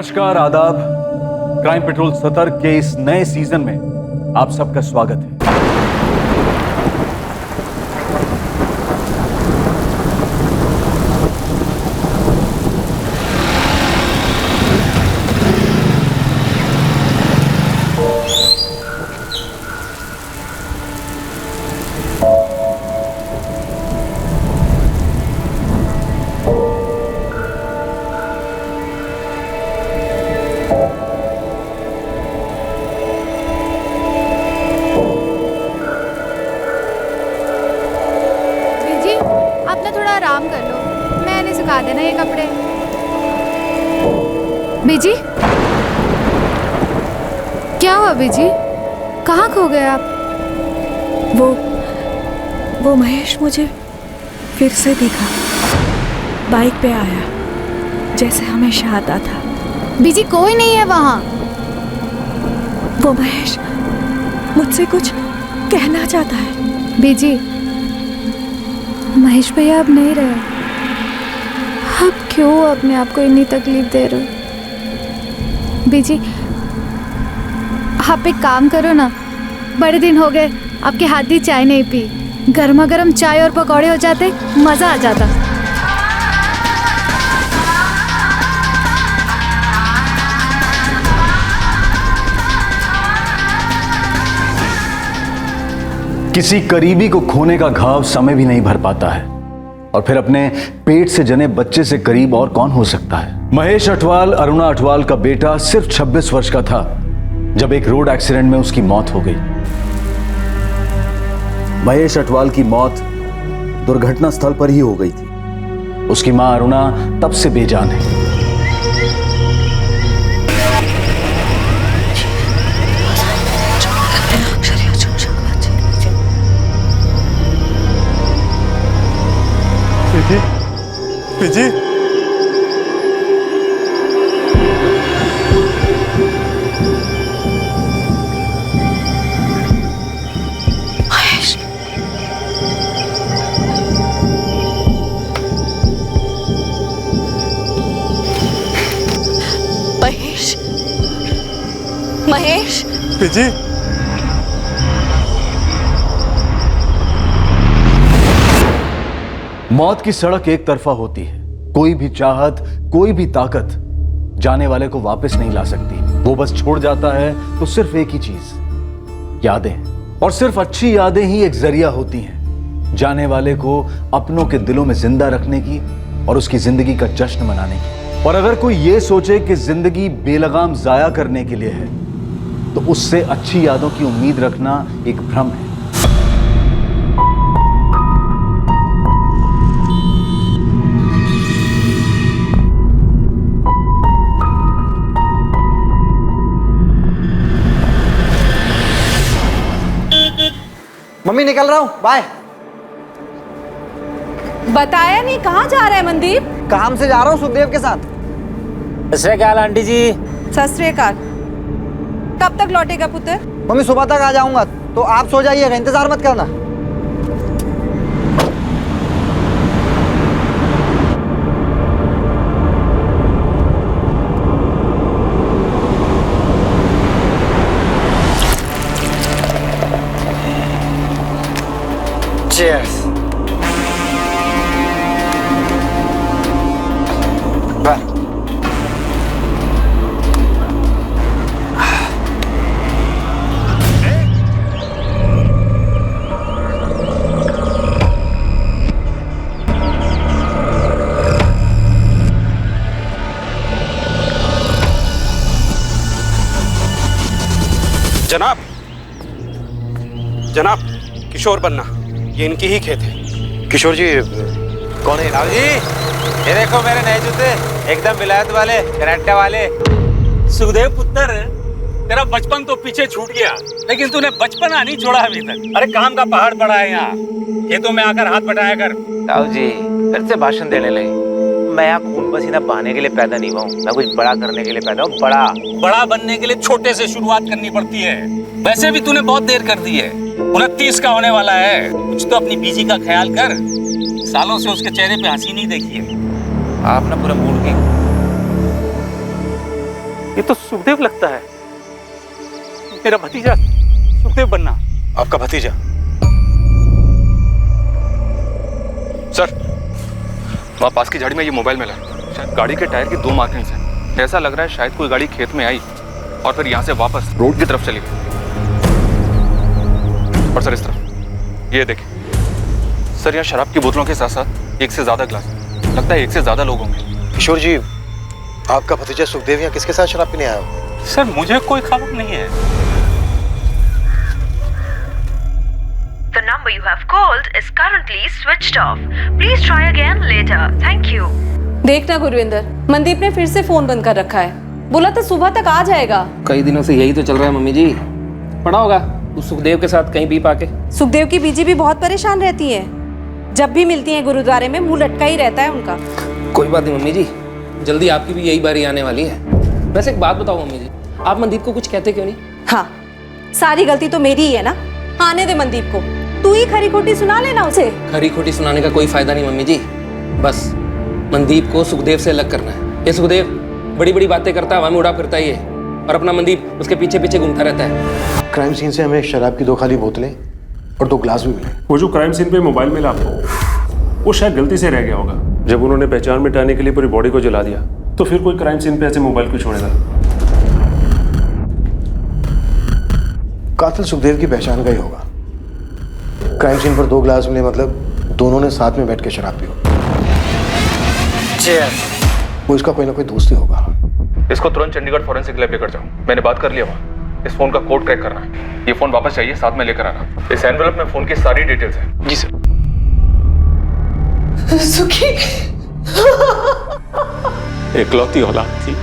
नमस्कार, आदाब। Crime petrol सतर्क के इस नए सीजन में आप सबका स्वागत है। आराम कर लो, मैंने सुखा देना ये कपड़े। बीजी, क्या हुआ बीजी? कहाँ खो गए आप? वो महेश मुझे फिर से दिखा, बाइक पे आया जैसे हमेशा आता था। बीजी, कोई नहीं है वहाँ। वो महेश मुझसे कुछ कहना चाहता है। बीजी, महेश भैया अब नहीं रहे। अब क्यों अपने आप को इतनी तकलीफ दे रहे हो? बीजी, आप एक काम करो ना, बड़े दिन हो गए आपके हाथ की चाय नहीं पी। गर्मा गर्म चाय और पकौड़े हो जाते, मज़ा आ जाता। किसी करीबी को खोने का घाव समय भी नहीं भर पाता है, और फिर अपने पेट से जने बच्चे से करीब और कौन हो सकता है। महेश अठवाल अरुणा अठवाल का बेटा सिर्फ 26 वर्ष का था जब एक रोड एक्सीडेंट में उसकी मौत हो गई। महेश अठवाल की मौत दुर्घटना स्थल पर ही हो गई थी। उसकी मां अरुणा तब से बेजान है। PG, Mahesh, Mahesh, Mahesh, PG. मौत की सड़क एक तरफा होती है। कोई भी चाहत, कोई भी ताकत जाने वाले को वापस नहीं ला सकती। वो बस छोड़ जाता है तो सिर्फ एक ही चीज, यादें। और सिर्फ अच्छी यादें ही एक जरिया होती हैं जाने वाले को अपनों के दिलों में जिंदा रखने की और उसकी जिंदगी का जश्न मनाने की। और अगर कोई ये सोचे कि जिंदगी बेलगाम जाया करने के लिए है, तो उससे अच्छी यादों की उम्मीद रखना एक भ्रम है। मम्मी, निकल रहा हूँ, बाय। बताया नहीं, कहाँ जा रहा है मनदीप? काम से जा रहा हूँ सुखदेव के साथ। सत श्री अकाल आंटी जी। सत श्री अकाल। कब तक लौटेगा पुत्र? मम्मी, सुबह तक आ जाऊंगा, तो आप सो जाइएगा, इंतजार मत करना। Cheers. Bye. जनाब, जनाब, किशोर बन्ना, ये इनकी ही खेत है। किशोर जी कौन है? राव जी, ये देखो मेरे नए जूते, एकदम विलायत वाले, कनाडा वाले। सुखदेव पुत्र, तेरा बचपन तो पीछे छूट गया, लेकिन तूने बचपना नहीं छोड़ा अभी तक। अरे काम का पहाड़ पड़ा है यहाँ, खेतों में आकर हाथ बटाया कर। राव जी फिर से भाषण देने लगे। मैं यहाँ खून पसीना बहाने के लिए पैदा नहीं हुआ हूँ, मैं कुछ बड़ा करने के लिए पैदा हूँ। बड़ा बनने के लिए छोटे से शुरुआत करनी पड़ती है। वैसे भी तूने बहुत देर कर दी है, 29 का होने वाला है। कुछ तो अपनी बीजी का ख्याल कर, सालों से उसके चेहरे पे हंसी नहीं देखी है। आप ना पूरा मूड की ये तो सुखदेव लगता है, मेरा भतीजा सुखदेव बन्ना। आपका भतीजा? सर, वहाँ पास की झाड़ी में ये मोबाइल मिला। शायद गाड़ी के टायर की 2 मार्किंग्स हैं। ऐसा लग रहा है शायद कोई गाड़ी खेत में आई और फिर यहाँ से वापस रोड की तरफ चली गई। और सर इस तरफ ये देखिए सर, यहाँ शराब की बोतलों के साथ साथ 1 से ज़्यादा ग्लास, लगता है 1 से ज़्यादा लोग होंगे। किशोर जी, आपका भतीजा सुखदेव यहाँ किसके साथ शराब पीने आया हो? सर मुझे कोई खबर नहीं है। The number you have called is currently switched off. Please try again later. Thank you. देखना गुरविंदर, मनदीप ने फिर से फोन बंद कर रखा है। बोला था सुबह तक आ जाएगा। कई दिनों से यही तो चल रहा है मम्मी जी। पड़ा होगा उस सुखदेव के साथ कहीं बीप आके। सुखदेव की बीजी भी बहुत परेशान रहती है, जब भी मिलती हैं गुरुद्वारे में मुंह लटका ही रहता है उनका। कोई बात नहीं मम्मी जी, जल्दी आपकी भी यही बारी आने वाली है। वैसे एक बात बताओ मम्मी जी, आप मनदीप को कुछ कहते क्यों नहीं? हाँ, सारी गलती तो मेरी ही है ना। आने दे मनदीप को, तू ही खरी खोटी सुना लेना उसे। खरी खोटी सुनाने का कोई फायदा नहीं मम्मी जी, बस मनदीप को सुखदेव से अलग करना है। ये सुखदेव बड़ी बड़ी बातें करता है, हवा में उड़ा फिरता ही है, और अपना मनदीप उसके पीछे पीछे घूमता रहता है। क्राइम सीन से हमें शराब की 2 खाली बोतलें और 2 ग्लास भी मिले। वो जो क्राइम सीन पे मोबाइल मिला आपको, वो शायद गलती से रह गया होगा। जब उन्होंने पहचान मिटाने के लिए पूरी बॉडी को जला दिया, तो फिर कोई क्राइम सीन पे ऐसे मोबाइल क्यों छोड़ेगा? कातिल सुखदेव की पहचान का ही होगा। क्राइम सीन पर 2 ग्लास मिले, मतलब दोनों ने साथ में बैठ के शराब पी। वो इसका कोई ना कोई दोस्त ही होगा। इसको तुरंत चंडीगढ़ फॉरेंसिक लैब लेकर जाओ, मैंने बात कर लिया वहाँ। इस फोन का कोड क्रैक करना है। ये फोन वापस चाहिए, साथ में लेकर आना। इस एनवेलप में फोन की सारी डिटेल्स हैं। जी सर। सुखी एकलौती औलाद थी।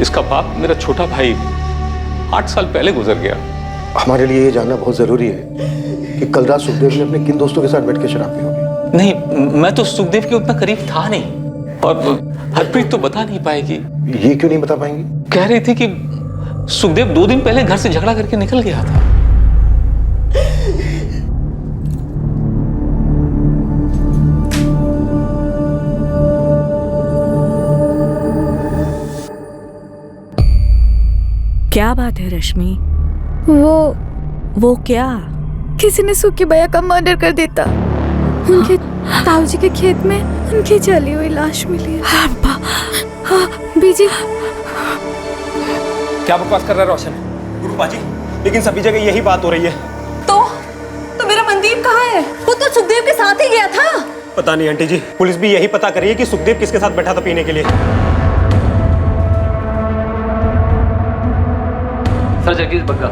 इसका बाप मेरा छोटा भाई 8 साल पहले गुजर गया। हमारे लिए ये जानना बहुत जरूरी है कि कल रात सुखदेव ने अपने किन दोस्तों के साथ बैठ के शराब पी होगी। नहीं, मैं तो सुखदेव के उतना करीब था नहीं, और हरप्रीत तो बता नहीं पाएगी। ये क्यों नहीं बता पाएंगी? कह रही थी कि सुखदेव 2 दिन पहले घर से झगड़ा करके निकल गया था। क्या बात है रश्मि? वो क्या? किसी ने सुखी भैया का मर्डर कर देता। उनके ताऊजी के खेत में उनकी जली हुई लाश मिली है। हाँ, बीजी। क्या बकवास कर रहा है रोशन? गुरुपा जी, लेकिन सभी जगह यही बात हो रही है। तो मेरा मनदीप कहाँ है? वो तो सुखदेव के साथ ही गया था। पता नहीं आंटी जी, पुलिस भी यही पता कर रही है कि सुखदेव किसके साथ बैठा था पीने के लिए। सर जगदीश बग्गा,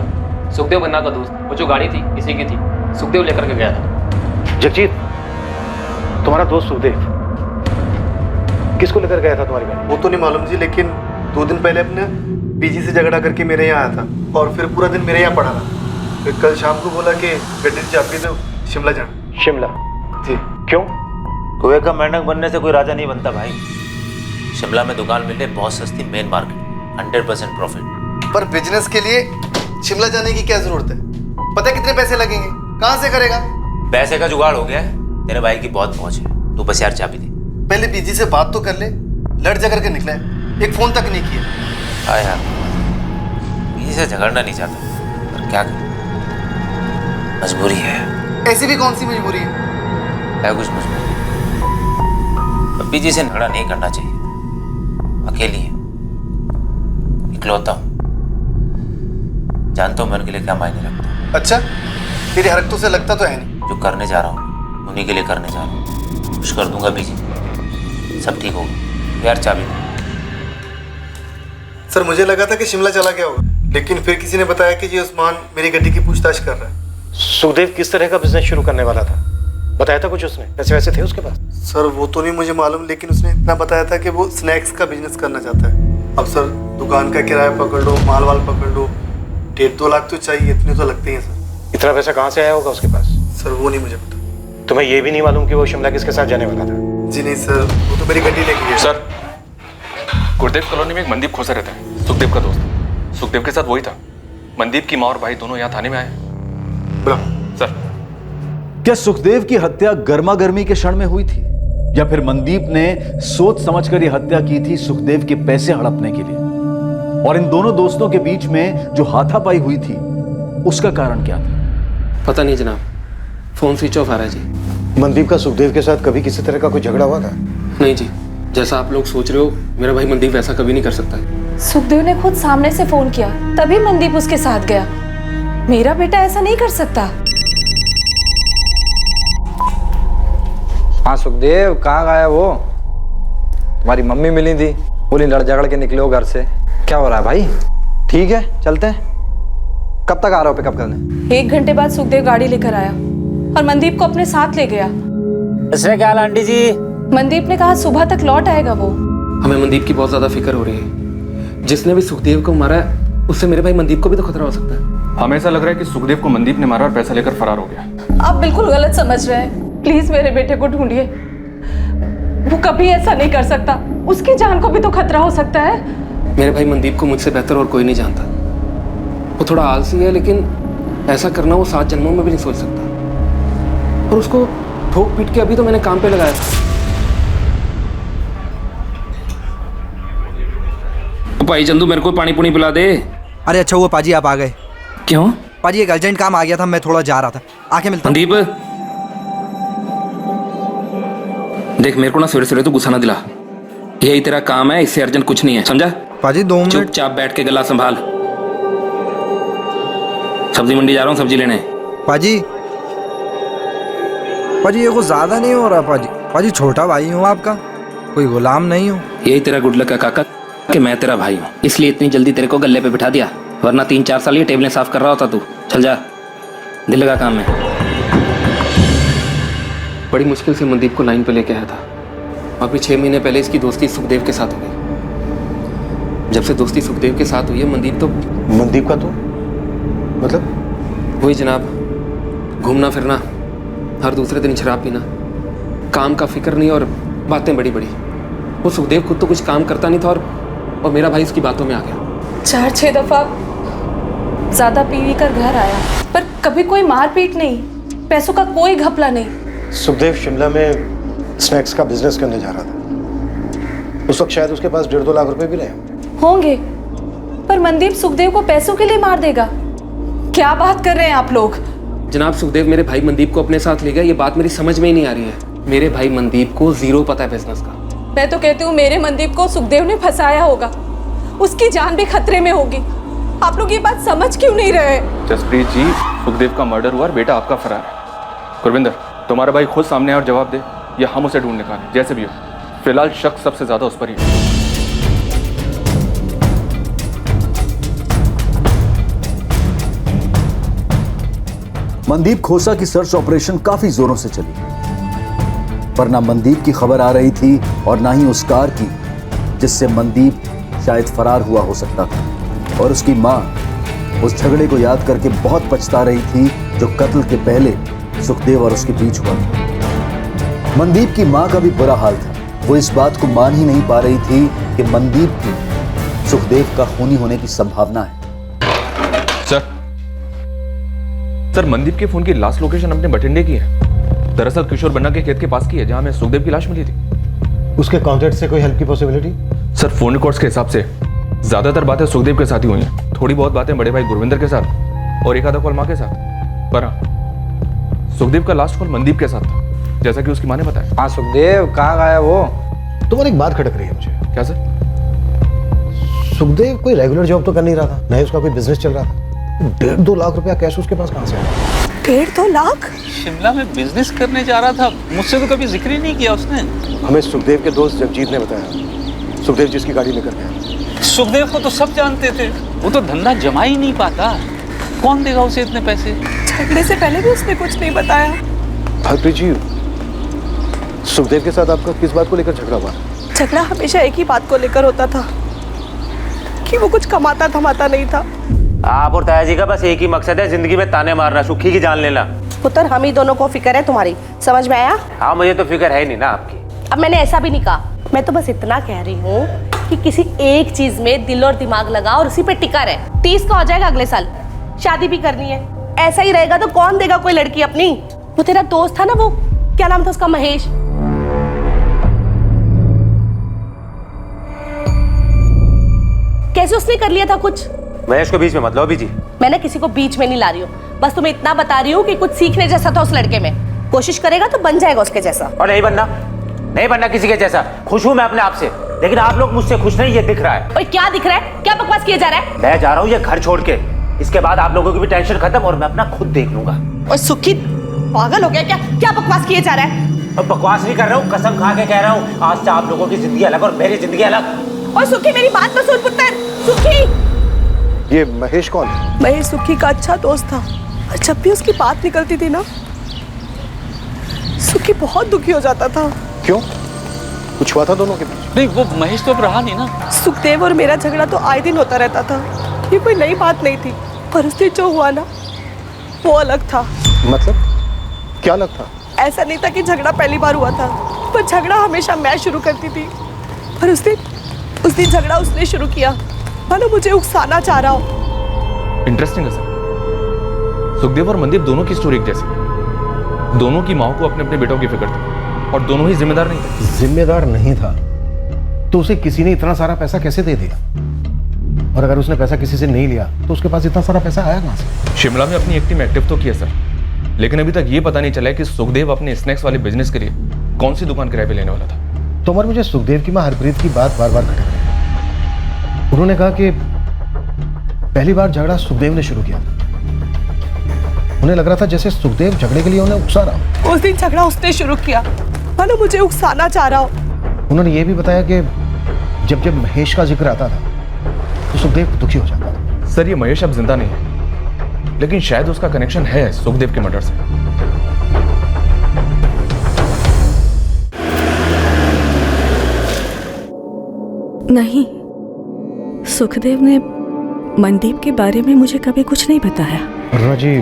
सुखदेव बन्ना का दोस्त। वो जो गाड़ी थी इसी की थी, सुखदेव लेकर के गया था। जगजीत, तुम्हारा दोस्त सुखदेव किसको लेकर गया था तुम्हारी गाड़ी? वो तो नहीं मालूम जी, लेकिन 2 दिन पहले अपने बीजी से झगड़ा करके मेरे यहाँ आया था और फिर पूरा दिन मेरे यहाँ पड़ा रहा। फिर कल शाम को बोला कि गड्डी से चाबी दो, शिमला जाना। शिमला? जी। क्यों? कुएं का मेंढक बनने से कोई राजा नहीं बनता भाई। शिमला में दुकान मिले बहुत सस्ती, मेन मार्केट, 100% प्रॉफिट। पर बिजनेस के लिए शिमला जाने की क्या जरूरत है? पता है कितने पैसे लगेंगे? कहाँ से करेगा? पैसे का जुगाड़ हो गया है, तेरे भाई की बहुत पहुंच है। तू बस यार चाबी दे। पहले बीजी से बात तो कर ले। लड़ झगड़ के निकला है, एक फोन तक नहीं किया। हाँ यार, बीजी से झगड़ना नहीं चाहता, पर क्या करूं, मजबूरी है। ऐसी भी कौन सी मजबूरी है? कुछ मजबूरी। अब बीजी से झगड़ा नहीं करना चाहिए। अकेली है, इकलौता हूं, जानता हूं मैं उनके लिए क्या मायने रखता हूं। अच्छा, तेरी हरकतों से लगता तो है नहीं। जो करने जा रहा हूँ उन्हीं के लिए करने जा रहा हूँ। खुश कर दूंगा बीजी, सब ठीक होगा। यार चाबी दे। सर, मुझे लगा था कि शिमला चला गया होगा, लेकिन फिर किसी ने बताया कि ये उस्मान मेरी गड्डी की पूछताछ कर रहा है। सुखदेव किस तरह का बिजनेस शुरू करने वाला था? बताया था कुछ उसने? पैसे वैसे थे उसके पास? सर वो तो नहीं मुझे मालूम, लेकिन उसने इतना बताया था कि वो स्नैक्स का बिजनेस करना चाहता है। अब सर दुकान का किराया पकड़ लो, माल वाल पकड़ लो, 1.5-2 लाख तो चाहिए, इतने तो लगते हैं सर। इतना पैसा कहाँ से आया होगा उसके पास? सर वो नहीं मुझे पता। तुम्हें ये भी नहीं मालूम कि वो शिमला किसके साथ जाने वाला था? जी नहीं सर, वो तो मेरी गड्डी लेके गया। सर, गुरुदेव कॉलोनी में एक मनदीप खोसा रहता है, सुखदेव का दोस्त। सुखदेव के साथ वही था। मनदीप की माँ और भाई दोनों यहाँ थाने में आए। सर, क्या सुखदेव की हत्या गर्मा गर्मी के क्षण में हुई थी, या फिर मनदीप ने सोच समझकर यह हत्या की थी सुखदेव के पैसे हड़पने के लिए? और इन दोनों दोस्तों के बीच में जो हाथापाई हुई थी उसका कारण क्या था? पता नहीं जनाब, फोन स्विच ऑफ आ रहा है जी। मनदीप का सुखदेव के साथ कभी किसी तरह का कोई झगड़ा हुआ था? नहीं जी, जैसा आप लोग सोच रहे हो मेरा भाई मनदीप वैसा कभी नहीं कर सकता है। सुखदेव ने खुद सामने से फोन किया, तभी मनदीप उसके साथ गया। मेरा बेटा ऐसा नहीं कर सकता। हाँ सुखदेव, कहाँ गया वो? तुम्हारी मम्मी मिली थी, बोली लड़ झगड़ के निकले हो घर से। क्या हो रहा है भाई? ठीक है, चलते हैं। कब तक आ रहे हो पिकअप करने? 1 घंटे बाद सुखदेव गाड़ी लेकर आया और मनदीप को अपने साथ ले गया। क्या आंटी जी? मनदीप ने कहा सुबह तक लौट आएगा वो। हमें मनदीप की बहुत ज्यादा फिक्र हो रही है। जिसने भी सुखदेव को मारा है उससे मेरे भाई मनदीप को भी तो खतरा हो सकता है। हमें ऐसा लग रहा है कि सुखदेव को मनदीप ने मारा और पैसा लेकर फरार हो गया। आप बिल्कुल गलत समझ रहे हैं। प्लीज मेरे बेटे को ढूंढिए, वो कभी ऐसा नहीं कर सकता। उसकी जान को भी तो खतरा हो सकता है। मेरे भाई मनदीप को मुझसे बेहतर और कोई नहीं जानता। वो थोड़ा आलसी है, लेकिन ऐसा करना वो 7 जन्मों में भी नहीं सोच सकता। और उसको ठोक पीट के अभी तो मैंने काम पे लगाया था। भाई चंदू, मेरे को पानी पुनी पिला दे। अरे अच्छा हुआ पाजी आप आ गए। क्यों? पाजी एक अर्जेंट काम आ गया था, मैं थोड़ा जा रहा था। आके मिलता हूं। मनदीप देख, मेरे को ना सवेरे सवेरे तो गुस्सा ना दिला। यही तेरा काम है, इससे अर्जेंट कुछ नहीं है, समझा? पाजी 2 मिनट। चुपचाप बैठ के गला संभाल। सब्जी मंडी जा रहा हूँ सब्जी लेने। पाजी पाजी ये कुछ ज्यादा नहीं हो रहा पाजी? पाजी छोटा भाई हूँ आपका, कोई गुलाम नहीं हूँ। यही तेरा गुड लक है काका कि मैं तेरा भाई हूँ, इसलिए इतनी जल्दी तेरे को गले पे बिठा दिया, वरना 3-4 साल ये टेबलें साफ कर रहा होता तू। चल जा, दिल लगा काम में। बड़ी मुश्किल से मनदीप को लाइन पे लेके आया था। अभी 6 महीने पहले इसकी दोस्ती सुखदेव के साथ हो गई। जब से दोस्ती सुखदेव के साथ हुई है, मनदीप तो मनदीप का तो मतलब वही जनाब, घूमना फिरना, हर दूसरे दिन शराब पीना, काम का फिक्र नहीं और बातें बड़ी बड़ी। वो सुखदेव खुद तो कुछ काम करता नहीं था और मेरा भाई इसकी बातों में आ गया। 4-6 दफा ज्यादा पी कर घर आया, पर कभी कोई मारपीट नहीं, पैसों का कोई घपला नहीं। सुखदेव शिमला में स्नैक्स का बिजनेस करने जा रहा था। उस वक्त शायद उसके पास 1.5-2 लाख रुपए भी रहे होंगे, पर मनदीप सुखदेव को पैसों के लिए मार देगा? क्या बात कर रहे हैं आप लोग? जनाब, सुखदेव मेरे भाई मनदीप को अपने साथ ले गया, ये बात मेरी समझ में ही नहीं आ रही है। मेरे भाई मनदीप को 0 पता है बिजनेस का। मैं तो कहती हूँ मेरे मनदीप को सुखदेव ने फंसाया होगा, उसकी जान भी खतरे में होगी। आप लोग ये बात समझ क्यों नहीं रहे? जसप्रीत जी, सुखदेव का मर्डर हुआ और बेटा आपका फरार है। गुरविंदर, तुम्हारा भाई खुद सामने आए और जवाब दे, या हम उसे ढूंढ निकालें, जैसे भी हो। फिलहाल शक सबसे ज्यादा उस पर ही है। मनदीप खोसा की सर्च ऑपरेशन काफी जोरों से चली, पर ना मनदीप की खबर आ रही थी और ना ही उस कार की जिससे मनदीप शायद फरार हुआ हो सकता था। और उसकी मां उस झगड़े को याद करके बहुत पछता रही थी जो कत्ल के पहले सुखदेव और उसके बीच हुआ था। मनदीप की मां का भी बुरा हाल था। वो इस बात को मान ही नहीं पा रही थी कि मनदीप की सुखदेव का खूनी होने की संभावना है। सर, मनदीप के फोन की लास्ट लोकेशन अपने बठिंडे की है। दरअसल किशोर बन्ना के खेत के पास की है, जहां में सुखदेव की लाश मिली थी। उसके कॉन्टैक्ट से कोई हेल्प की पॉसिबिलिटी? सर, फोन रिकॉर्ड्स के हिसाब से ज्यादातर बातें सुखदेव के साथ ही हुई हैं। थोड़ी बहुत बातें बड़े भाई गुरविंदर के साथ और एक आधा कॉल माँ के साथ। पर हाँ, सुखदेव का लास्ट कॉल मनदीप के साथ था, जैसा कि उसकी माँ ने बताया। हाँ सुखदेव, कहाँ गया वो? तुम्हारी एक बात खटक रही है मुझे। क्या सर? सुखदेव कोई रेगुलर जॉब तो कर नहीं रहा था, ना ही उसका कोई बिजनेस चल रहा था। 1.5-2 लाख रुपया कैश उसके पास कहाँ से आया? 1.5-2 लाख? शिमला में बिजनेस करने जा रहा था, मुझसे तो कभी जिक्र ही नहीं किया उसने। हमें सुखदेव के दोस्त जगजीत ने बताया, सुखदेव जिसकी गाड़ी लेकर गया। सुखदेव को तो सब जानते थे, वो तो धंधा जमा ही नहीं पाता। कौन देगा उसे इतने पैसे? झगड़े से पहले भी उसने कुछ नहीं बताया। हरप्रीत जी, सुखदेव के साथ आपका किस बात को लेकर झगड़ा हुआ? झगड़ा हमेशा एक ही बात को लेकर होता था कि वो कुछ कमाता धमाता नहीं था। आप और ताया जी का बस एक ही मकसद है, जिंदगी में ताने मारना, सुखी की जान लेना। पुत्र, हम ही दोनों को फिक्र है तुम्हारी, समझ में आया? हाँ, मुझे तो फिक्र है ही नहीं ना आपकी। अब मैंने ऐसा भी नहीं कहा, मैं तो बस इतना कह रही हूँ कि किसी एक चीज में दिल और दिमाग लगा और उसी पे टिका रहे। 30 का हो जाएगा अगले साल, शादी भी करनी है। ऐसा ही रहेगा तो कौन देगा कोई लड़की अपनी? वो तेरा दोस्त था ना, वो क्या नाम था उसका, महेश, ऐसे उसने कर लिया था कुछ। महेश को बीच में मत लो बीजी। मैंने किसी को बीच में नहीं ला रही हूँ, बस तुम्हें इतना बता रही हूँ कि कुछ सीखने जैसा था उस लड़के में। कोशिश करेगा तो बन जाएगा उसके जैसा। और नहीं बनना किसी के जैसा। खुश हूं मैं अपने आप से, लेकिन आप लोग मुझसे खुश नहीं, ये दिख रहा है। और क्या दिख रहा है? क्या बकवास किया जा रहा है? मैं जा रहा हूँ ये घर छोड़ के। इसके बाद आप लोगों की भी टेंशन खत्म और मैं अपना खुद देख लूंगा। और सुखी पागल हो गया क्या? क्या बकवास किए जा रहा है? अब बकवास नहीं कर रहा हूँ, कसम खा के कह रहा हूँ, आज से आप लोगों की जिंदगी अलग और मेरी जिंदगी अलग। और सुखी मेरी बात तो सुन पुत्र। सुखी, ये महेश कौन है? महेश सुखी का अच्छा दोस्त था और जब भी उसकी बात निकलती थी ना, सुखी बहुत दुखी हो जाता था। क्यों? कुछ हुआ था दोनों के बीच? नहीं, वो महेश तो अब रहा नहीं ना। सुखदेव और मेरा झगड़ा तो आए दिन होता रहता था, ये कोई नई बात नहीं थी। पर उस दिन जो हुआ ना, वो अलग था। मतलब क्या अलग था? ऐसा नहीं था कि झगड़ा पहली बार हुआ था, पर झगड़ा हमेशा मैं शुरू करती थी। पर उस दिन झगड़ा उसने शुरू किया, मानो मुझे उकसाना चाह रहा हो। इंटरेस्टिंग है सर। सुखदेव और मनदीप दोनों की स्टोरी एक जैसी। दोनों की माँ को अपने अपने बेटों की फिक्र थी और दोनों ही जिम्मेदार नहीं थे। जिम्मेदार नहीं था तो उसे किसी ने इतना सारा पैसा कैसे दे दिया? और अगर उसने पैसा किसी से नहीं लिया तो उसके पास इतना सारा पैसा आया कहां से? शिमला में अपनी एक टीम एक्टिव तो किया सर, लेकिन अभी तक ये पता नहीं चला है कि सुखदेव अपने स्नैक्स वाले बिजनेस के लिए कौन सी दुकान किराए पे लेने वाला था। तो मुझे सुखदेव की मां हरप्रीत की बात बार बार खटक रही है। उन्होंने कहा कि पहली बार झगड़ा सुखदेव ने शुरू किया। उन्हें लग रहा था जैसे सुखदेव झगड़े के लिए उन्हें उकसा रहा हो। उस दिन झगड़ा उसने शुरू किया, मानो मुझे उकसाना चाह रहा हो। उन्होंने ये भी बताया कि जब जब महेश का जिक्र आता था तो सुखदेव दुखी हो जाता था। सर ये महेश अब जिंदा नहीं है, लेकिन शायद उसका कनेक्शन है सुखदेव के मर्डर से। नहीं, सुखदेव ने मनदीप के बारे में मुझे कभी कुछ नहीं बताया। राजीव,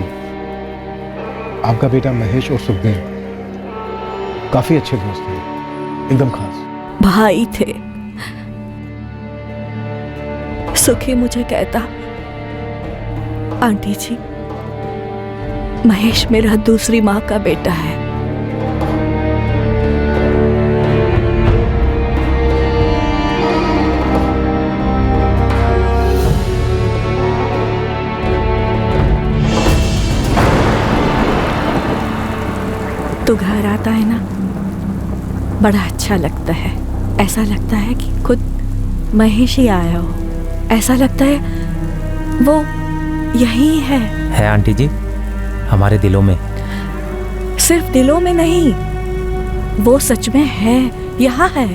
आपका बेटा महेश और सुखदेव काफी अच्छे दोस्त थे, एकदम खास भाई थे। सुखी मुझे कहता, आंटी जी, महेश मेरा दूसरी माँ का बेटा है। तो घर आता है ना, बड़ा अच्छा लगता है। ऐसा लगता है कि खुद महेश ही आया हो। ऐसा लगता है वो यही है आंटी जी, हमारे दिलों में। सिर्फ दिलों में नहीं, वो सच में है, यहाँ है,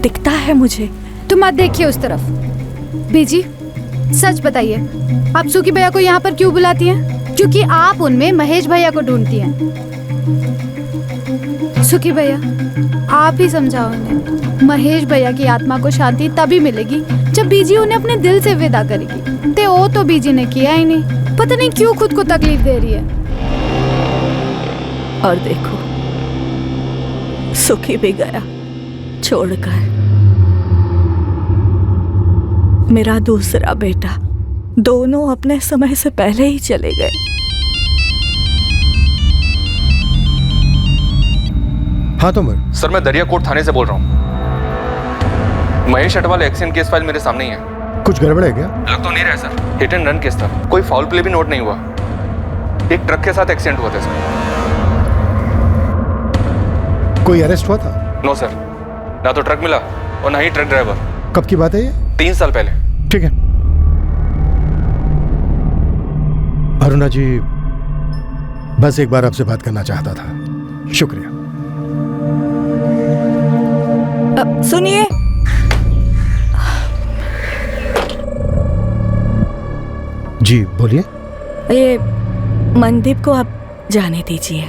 दिखता है मुझे। तुम मत देखिए उस तरफ। बीजी, सच बताइए, आप सुखी भैया को यहाँ पर क्यों बुलाती हैं? क्योंकि आप उनमें महेश भैया को ढूंढती हैं। सुखी भैया, आप ही समझाओ उन्हें। महेश भैया की आत्मा को शांति तभी मिलेगी जब बीजी उन्हें अपने दिल से विदा करेगी। ते वो तो बीजी ने किया ही नहीं, पता नहीं क्यों खुद को तकलीफ दे रही है। और देखो, सुखी भी गया छोड़कर। मेरा दूसरा बेटा, दोनों अपने समय से पहले ही चले गए। हाँ तो सर, मैं दरियाकोट थाने से बोल रहा हूँ। Mahesh Atwal accident case file मेरे सामने ही है। कुछ गड़बड़ है क्या? लग तो नहीं रहा है sir, hit and run case था, कोई फाउल प्ले भी नोट नहीं हुआ। एक ट्रक के साथ एक्सीडेंट हुआ था सर। कोई अरेस्ट हुआ था? नो सर, ना तो ट्रक मिला और ना ही ट्रक ड्राइवर। कब की बात है ये? 3 साल पहले। ठीक है अरुणा जी, बस एक बार आपसे बात करना चाहता था। शुक्रिया। सुनिए, जी बोलिए। ये मनदीप को आप जाने दीजिए।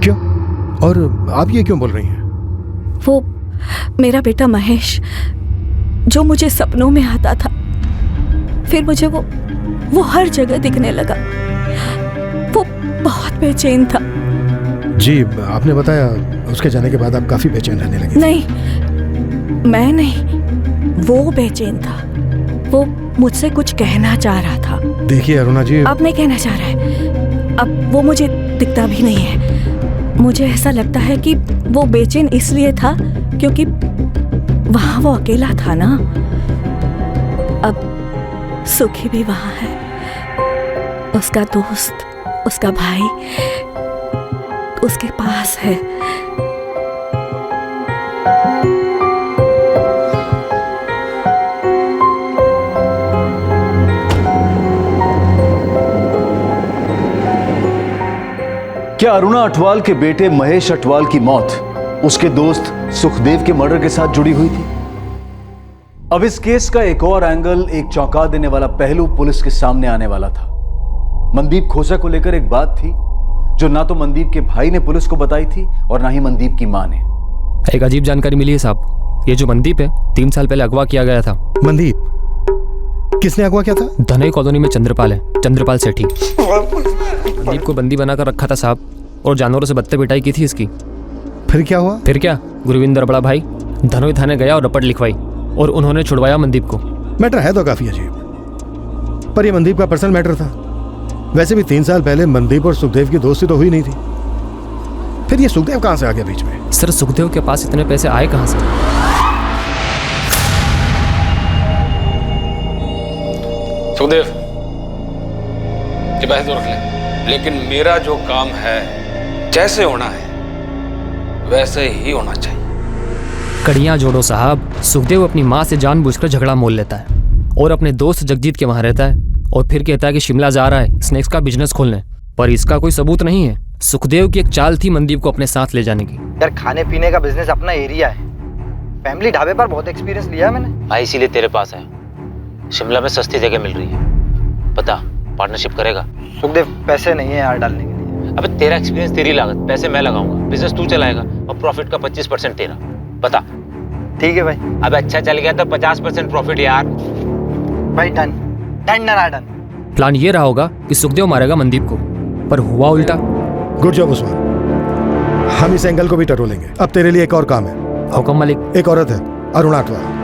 क्यों? और आप ये क्यों बोल रही हैं? वो मेरा बेटा महेश, जो मुझे सपनों में आता था, फिर मुझे वो हर जगह दिखने लगा। वो बहुत बेचैन था। जी, आपने बताया उसके जाने के बाद आप काफी बेचैन रहने लगे। नहीं, मैं नहीं, वो बेचैन था। वो मुझसे कुछ कहना चाह रहा था। देखिए अरुणा जी, अब नहीं कहना चाह रहा है। अब वो मुझे दिखता भी नहीं है। मुझे ऐसा लगता है कि वो बेचैन इसलिए था क्योंकि वहां वो अकेला था ना। अब सुखी भी वहां है, उसका दोस्त, उसका भाई उसके पास है। क्या अरुणा अटवाल के बेटे महेश अटवाल की मौत उसके दोस्त सुखदेव के मर्डर के साथ जुड़ी हुई थी? अब इस केस का एक और एंगल, एक चौंका देने वाला पहलू पुलिस के सामने आने वाला था। मनदीप खोसा को लेकर एक बात थी जो ना तो मनदीप के भाई ने पुलिस को बताई थी और ना ही मनदीप की मां ने। एक अजीब जानकारी मिली है साहब। ये जो मनदीप है 3 साल पहले अगवा किया गया था। मनदीप? किसने अगवा किया था? धनई कॉलोनी में चंद्रपाल है, चंद्रपाल सेठी। मनदीप को बंदी बनाकर रखा था साहब, और जानवरों से बत्ते पिटाई की थी इसकी। फिर क्या हुआ? फिर क्या, गुरविंदर बड़ा भाई धनोई थाने गया और रपट लिखवाई और उन्होंने छुड़वाया मनदीप को। मैटर है तो काफी अजीब, पर यह मनदीप का पर्सनल मैटर था। वैसे भी 3 साल पहले मनदीप और सुखदेव की दोस्ती तो हुई नहीं थी। फिर ये सुखदेव कहां से आ गया बीच में? सर सुखदेव के पास इतने पैसे आए कहां से? सुखदेव ये पैसे तो रख ले, लेकिन मेरा जो काम है जैसे होना है वैसे ही होना चाहिए। कड़ियां जोड़ो साहब। सुखदेव अपनी माँ से जानबूझकर झगड़ा मोल लेता है और अपने दोस्त जगजीत के वहां रहता है और फिर कहता है कि शिमला जा रहा है स्नैक्स का बिजनेस खोलने, पर इसका कोई सबूत नहीं है। सुखदेव की एक चाल थी मनदीप को अपने साथ ले जाने की। यार खाने पीने का बिजनेस अपना एरिया है, फैमिली ढाबे पर बहुत एक्सपीरियंस लिया है मैंने। भाई इसीलिए तेरे पास है। शिमला में सस्ती जगह मिल रही है, पता पार्टनरशिप करेगा? सुखदेव पैसे नहीं है यार डालने के लिए। अबे तेरा एक्सपीरियंस, तेरी लागत, पैसे मैं लगाऊंगा, बिजनेस तू चलाएगा और प्रॉफिट का 25% तेरा। बता। ठीक है भाई। अब अच्छा चल गया तो 50% प्रॉफिट यार। भाई डन डन डन। प्लान ये रहा होगा कि सुखदेव मारेगा मनदीप को, पर हुआ उल्टा। गुड जॉब उस्मान, हम इस एंगल को भी टटोलेंगे। अब तेरे लिए एक और काम है। हुक्म मालिक। एक औरत है अरुणा अटवाल।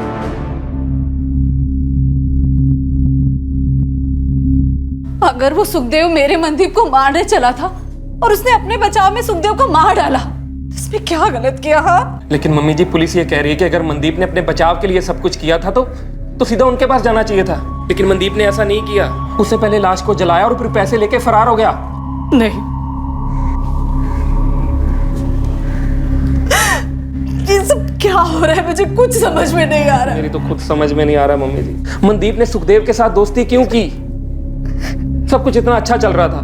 अगर वो सुखदेव मेरे मनदीप को मारने चला था और उसने अपने बचाव में सुखदेव को मार डाला, इसमें क्या गलत किया? हाँ लेकिन मम्मी जी पुलिस ये कह रही है कि अगर मनदीप ने अपने बचाव के लिए सब कुछ किया था तो सीधा उनके पास जाना चाहिए था, लेकिन मनदीप ने ऐसा नहीं किया। उससे पहले लाश को जलाया और फिर पैसे लेके फरार हो गया। नहीं, ये सब क्या हो रहा है? मुझे कुछ समझ में नहीं आ रहा। मेरी तो खुद समझ में नहीं आ रहा मम्मी जी। मनदीप ने सुखदेव के साथ दोस्ती क्यों की? सब कुछ इतना अच्छा चल रहा था,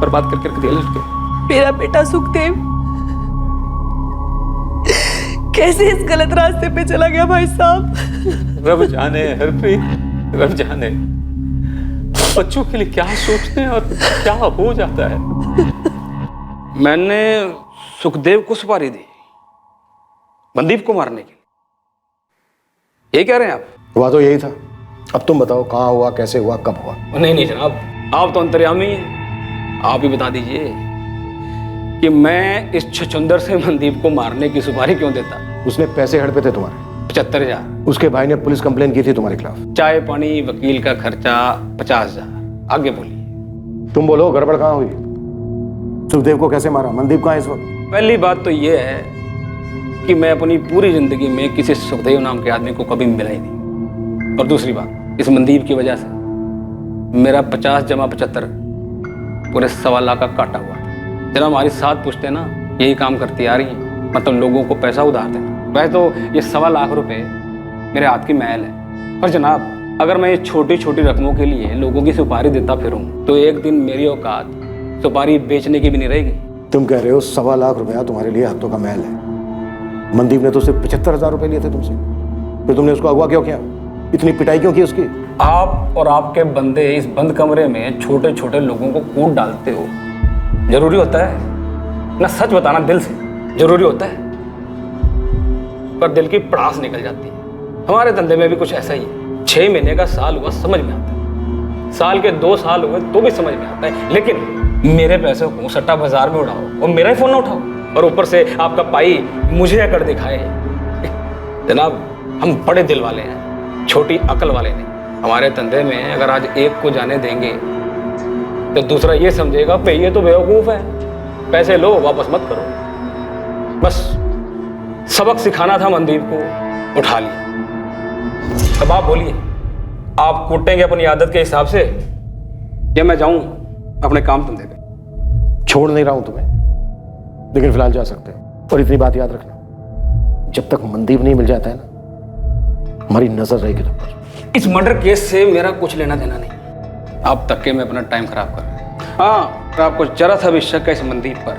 बर्बाद करके दिया लड़के। मेरा बेटा सुखदेव कैसे इस गलत रास्ते पे चला गया भाई साहब? रब जाने हरप्रीत, रब जाने बच्चों के लिए क्या सोचते हैं और क्या हो जाता है। मैंने सुखदेव को सुपारी दी मनदीप को मारने की, ये कह रहे हैं आप? हुआ तो यही था। अब तुम बताओ कहाँ हुआ, कैसे हुआ, कब हुआ? नहीं जनाब, आप तो अंतर्यामी हैं। आप ही बता दीजिए कि मैं इस छछुंदर से मनदीप को मारने की सुपारी क्यों देता? उसने पैसे हड़पे थे तुम्हारे 75,000। उसके भाई ने पुलिस कंप्लेन की थी तुम्हारे खिलाफ। चाय पानी वकील का खर्चा 50,000। आगे बोलिए। तुम बोलो गड़बड़ कहाँ हुई? सुखदेव को कैसे मारा? मनदीप कहाँ है इस वक्त? पहली बात तो ये है कि मैं अपनी पूरी जिंदगी में किसी सुखदेव नाम के आदमी को कभी मिला ही नहीं, और दूसरी बात इस मनदीप की वजह से मेरा 50 जमा 75 पूरे 1.25 लाख का काटा हुआ। जरा हमारी 7 पुश्तें ना यही काम करती आ रही हैं, मतलब लोगों को पैसा उधार देना। वैसे तो ये 1.25 लाख रुपए मेरे हाथ की महल है, पर जनाब अगर मैं ये छोटी छोटी रकमों के लिए लोगों की सुपारी देता फिरूं तो एक दिन मेरी औकात सुपारी बेचने की भी नहीं रहेगी। तुम कह रहे हो 1.25 लाख रुपया तुम्हारे लिए हाथों का महल है। मनदीप ने तो सिर्फ 75,000 रुपए लिए थे तुमसे, फिर तुमने उसको अगवा क्यों किया? इतनी पिटाई क्यों की उसकी? आप और आपके बंदे इस बंद कमरे में छोटे छोटे लोगों को कूट डालते हो। जरूरी होता है ना सच बताना दिल से? जरूरी होता है, पर दिल की पड़ास निकल जाती है। हमारे धंधे में भी कुछ ऐसा ही है। 6 महीने का साल हुआ समझ में आता है, साल के 2 साल हुए तो भी समझ में आता है, लेकिन मेरे पैसे को सट्टा बाजार में उड़ाओ और मेरा ही फोन ना उठाओ, और ऊपर से आपका पाई मुझे अकड़ दिखाए। जनाब हम बड़े दिल वाले हैं, छोटी अकल वाले नहीं। हमारे धंधे में अगर आज एक को जाने देंगे तो दूसरा ये समझेगा पे ये तो बेवकूफ है, पैसे लो वापस मत करो। बस सबक सिखाना था मनदीप को, उठा लिया। अब आप बोलिए आप कूटेंगे अपनी आदत के हिसाब से या मैं जाऊं अपने काम धंधे पे? छोड़ नहीं रहा हूं तुम्हें, लेकिन फिलहाल जा सकते हो। और इतनी बात याद रखना, जब तक मनदीप नहीं मिल जाता है ना, हमारी नजर रहेगी तुम पर। इस मर्डर केस से मेरा कुछ लेना देना नहीं। आप तक के में अपना टाइम खराब कर रहे हैं। हाँ, अगर आपको जरा सा भी शक है इस मनदीप पर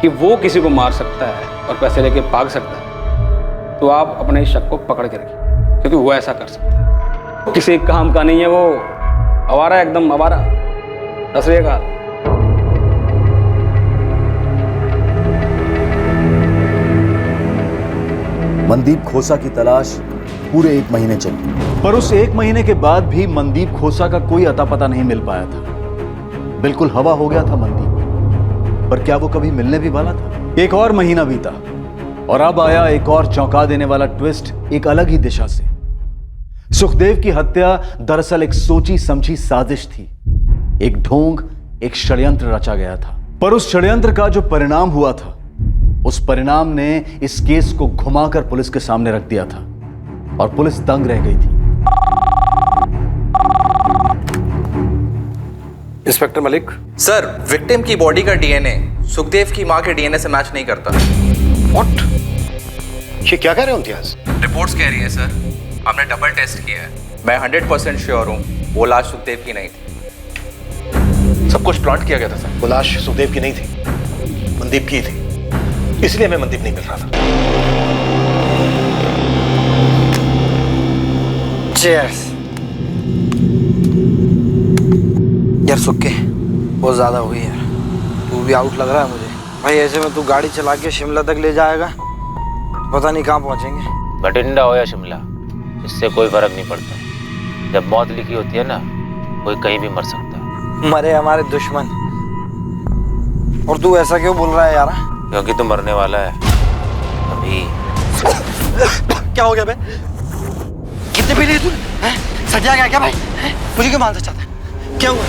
कि वो किसी को मार सकता है और पैसे लेके भाग सकता है, तो आप अपने शक को पकड़ के रखिए, क्योंकि वो ऐसा कर सकता है। किसी काम का नहीं है वो, आवारा, एकदम आवारा। रसरेगा मनदीप खोसा की तलाश पूरे 1 महीने चली, पर उस 1 महीने के बाद भी मनदीप खोसा का कोई अता पता नहीं मिल पाया था। बिल्कुल हवा हो गया था मनदीप, पर क्या वो कभी मिलने भी वाला था? एक और महीना बीता और अब आया एक और चौंका देने वाला ट्विस्ट एक अलग ही दिशा से। सुखदेव की हत्या दरअसल एक सोची समझी साजिश थी। एक ढोंग, एक षड्यंत्र रचा गया था, पर उस षड्यंत्र का जो परिणाम हुआ था, उस परिणाम ने इस केस को घुमाकर पुलिस के सामने रख दिया था और पुलिस दंग रह गई थी। इंस्पेक्टर मलिक। सर, विक्टिम की बॉडी का डीएनए सुखदेव की मां के डीएनए से मैच नहीं करता। व्हाट? ये क्या कह रहे हो इम्तियाज? रिपोर्ट्स कह रही है सर, हमने डबल टेस्ट किया है। मैं 100% श्योर हूँ वो लाश सुखदेव की नहीं थी। सब कुछ प्लांट किया गया था सर। वो लाश सुखदेव की नहीं थी, मनदीप की थी, इसलिए हमें मनदीप नहीं मिल रहा था। चीयर्स। यार सुक्के, बहुत ज्यादा हुई यार, तू भी आउट लग रहा है मुझे भाई। ऐसे में तू गाड़ी चला के शिमला तक ले जाएगा, पता नहीं कहाँ पहुंचेंगे। बठिंडा हो या शिमला, इससे कोई फर्क नहीं पड़ता। जब मौत लिखी होती है ना, कोई कहीं भी मर सकता है। मरे हमारे दुश्मन, और तू ऐसा क्यों बोल रहा है यार? क्योंकि तू मरने वाला है अभी। क्या हो गया बे? कितने पी लिए तूने? सजा गया क्या भाई? मुझे क्यों मारना चाहता है? क्या हुआ?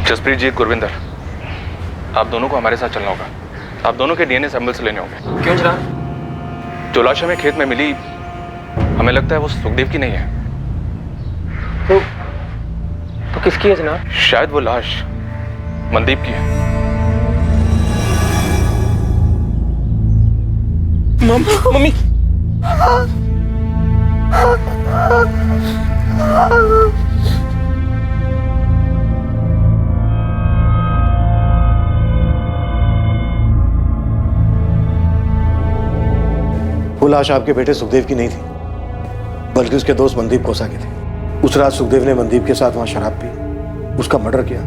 जसप्रीत जी, गुरविंदर, आप दोनों को हमारे साथ चलना होगा। आप दोनों के डीएनए सैंपल्स लेने होंगे। क्यों जनाब? जो लाश हमें खेत में मिली, हमें लगता है वो सुखदेव की नहीं है। तो किसकी है जनाब? शायद वो लाश मनदीप की है। मम्मी। वो लाश आपके बेटे सुखदेव की नहीं थी, बल्कि उसके दोस्त मनदीप खोसा की थी। उस रात सुखदेव ने मनदीप के साथ वहां शराब पी, उसका मर्डर किया,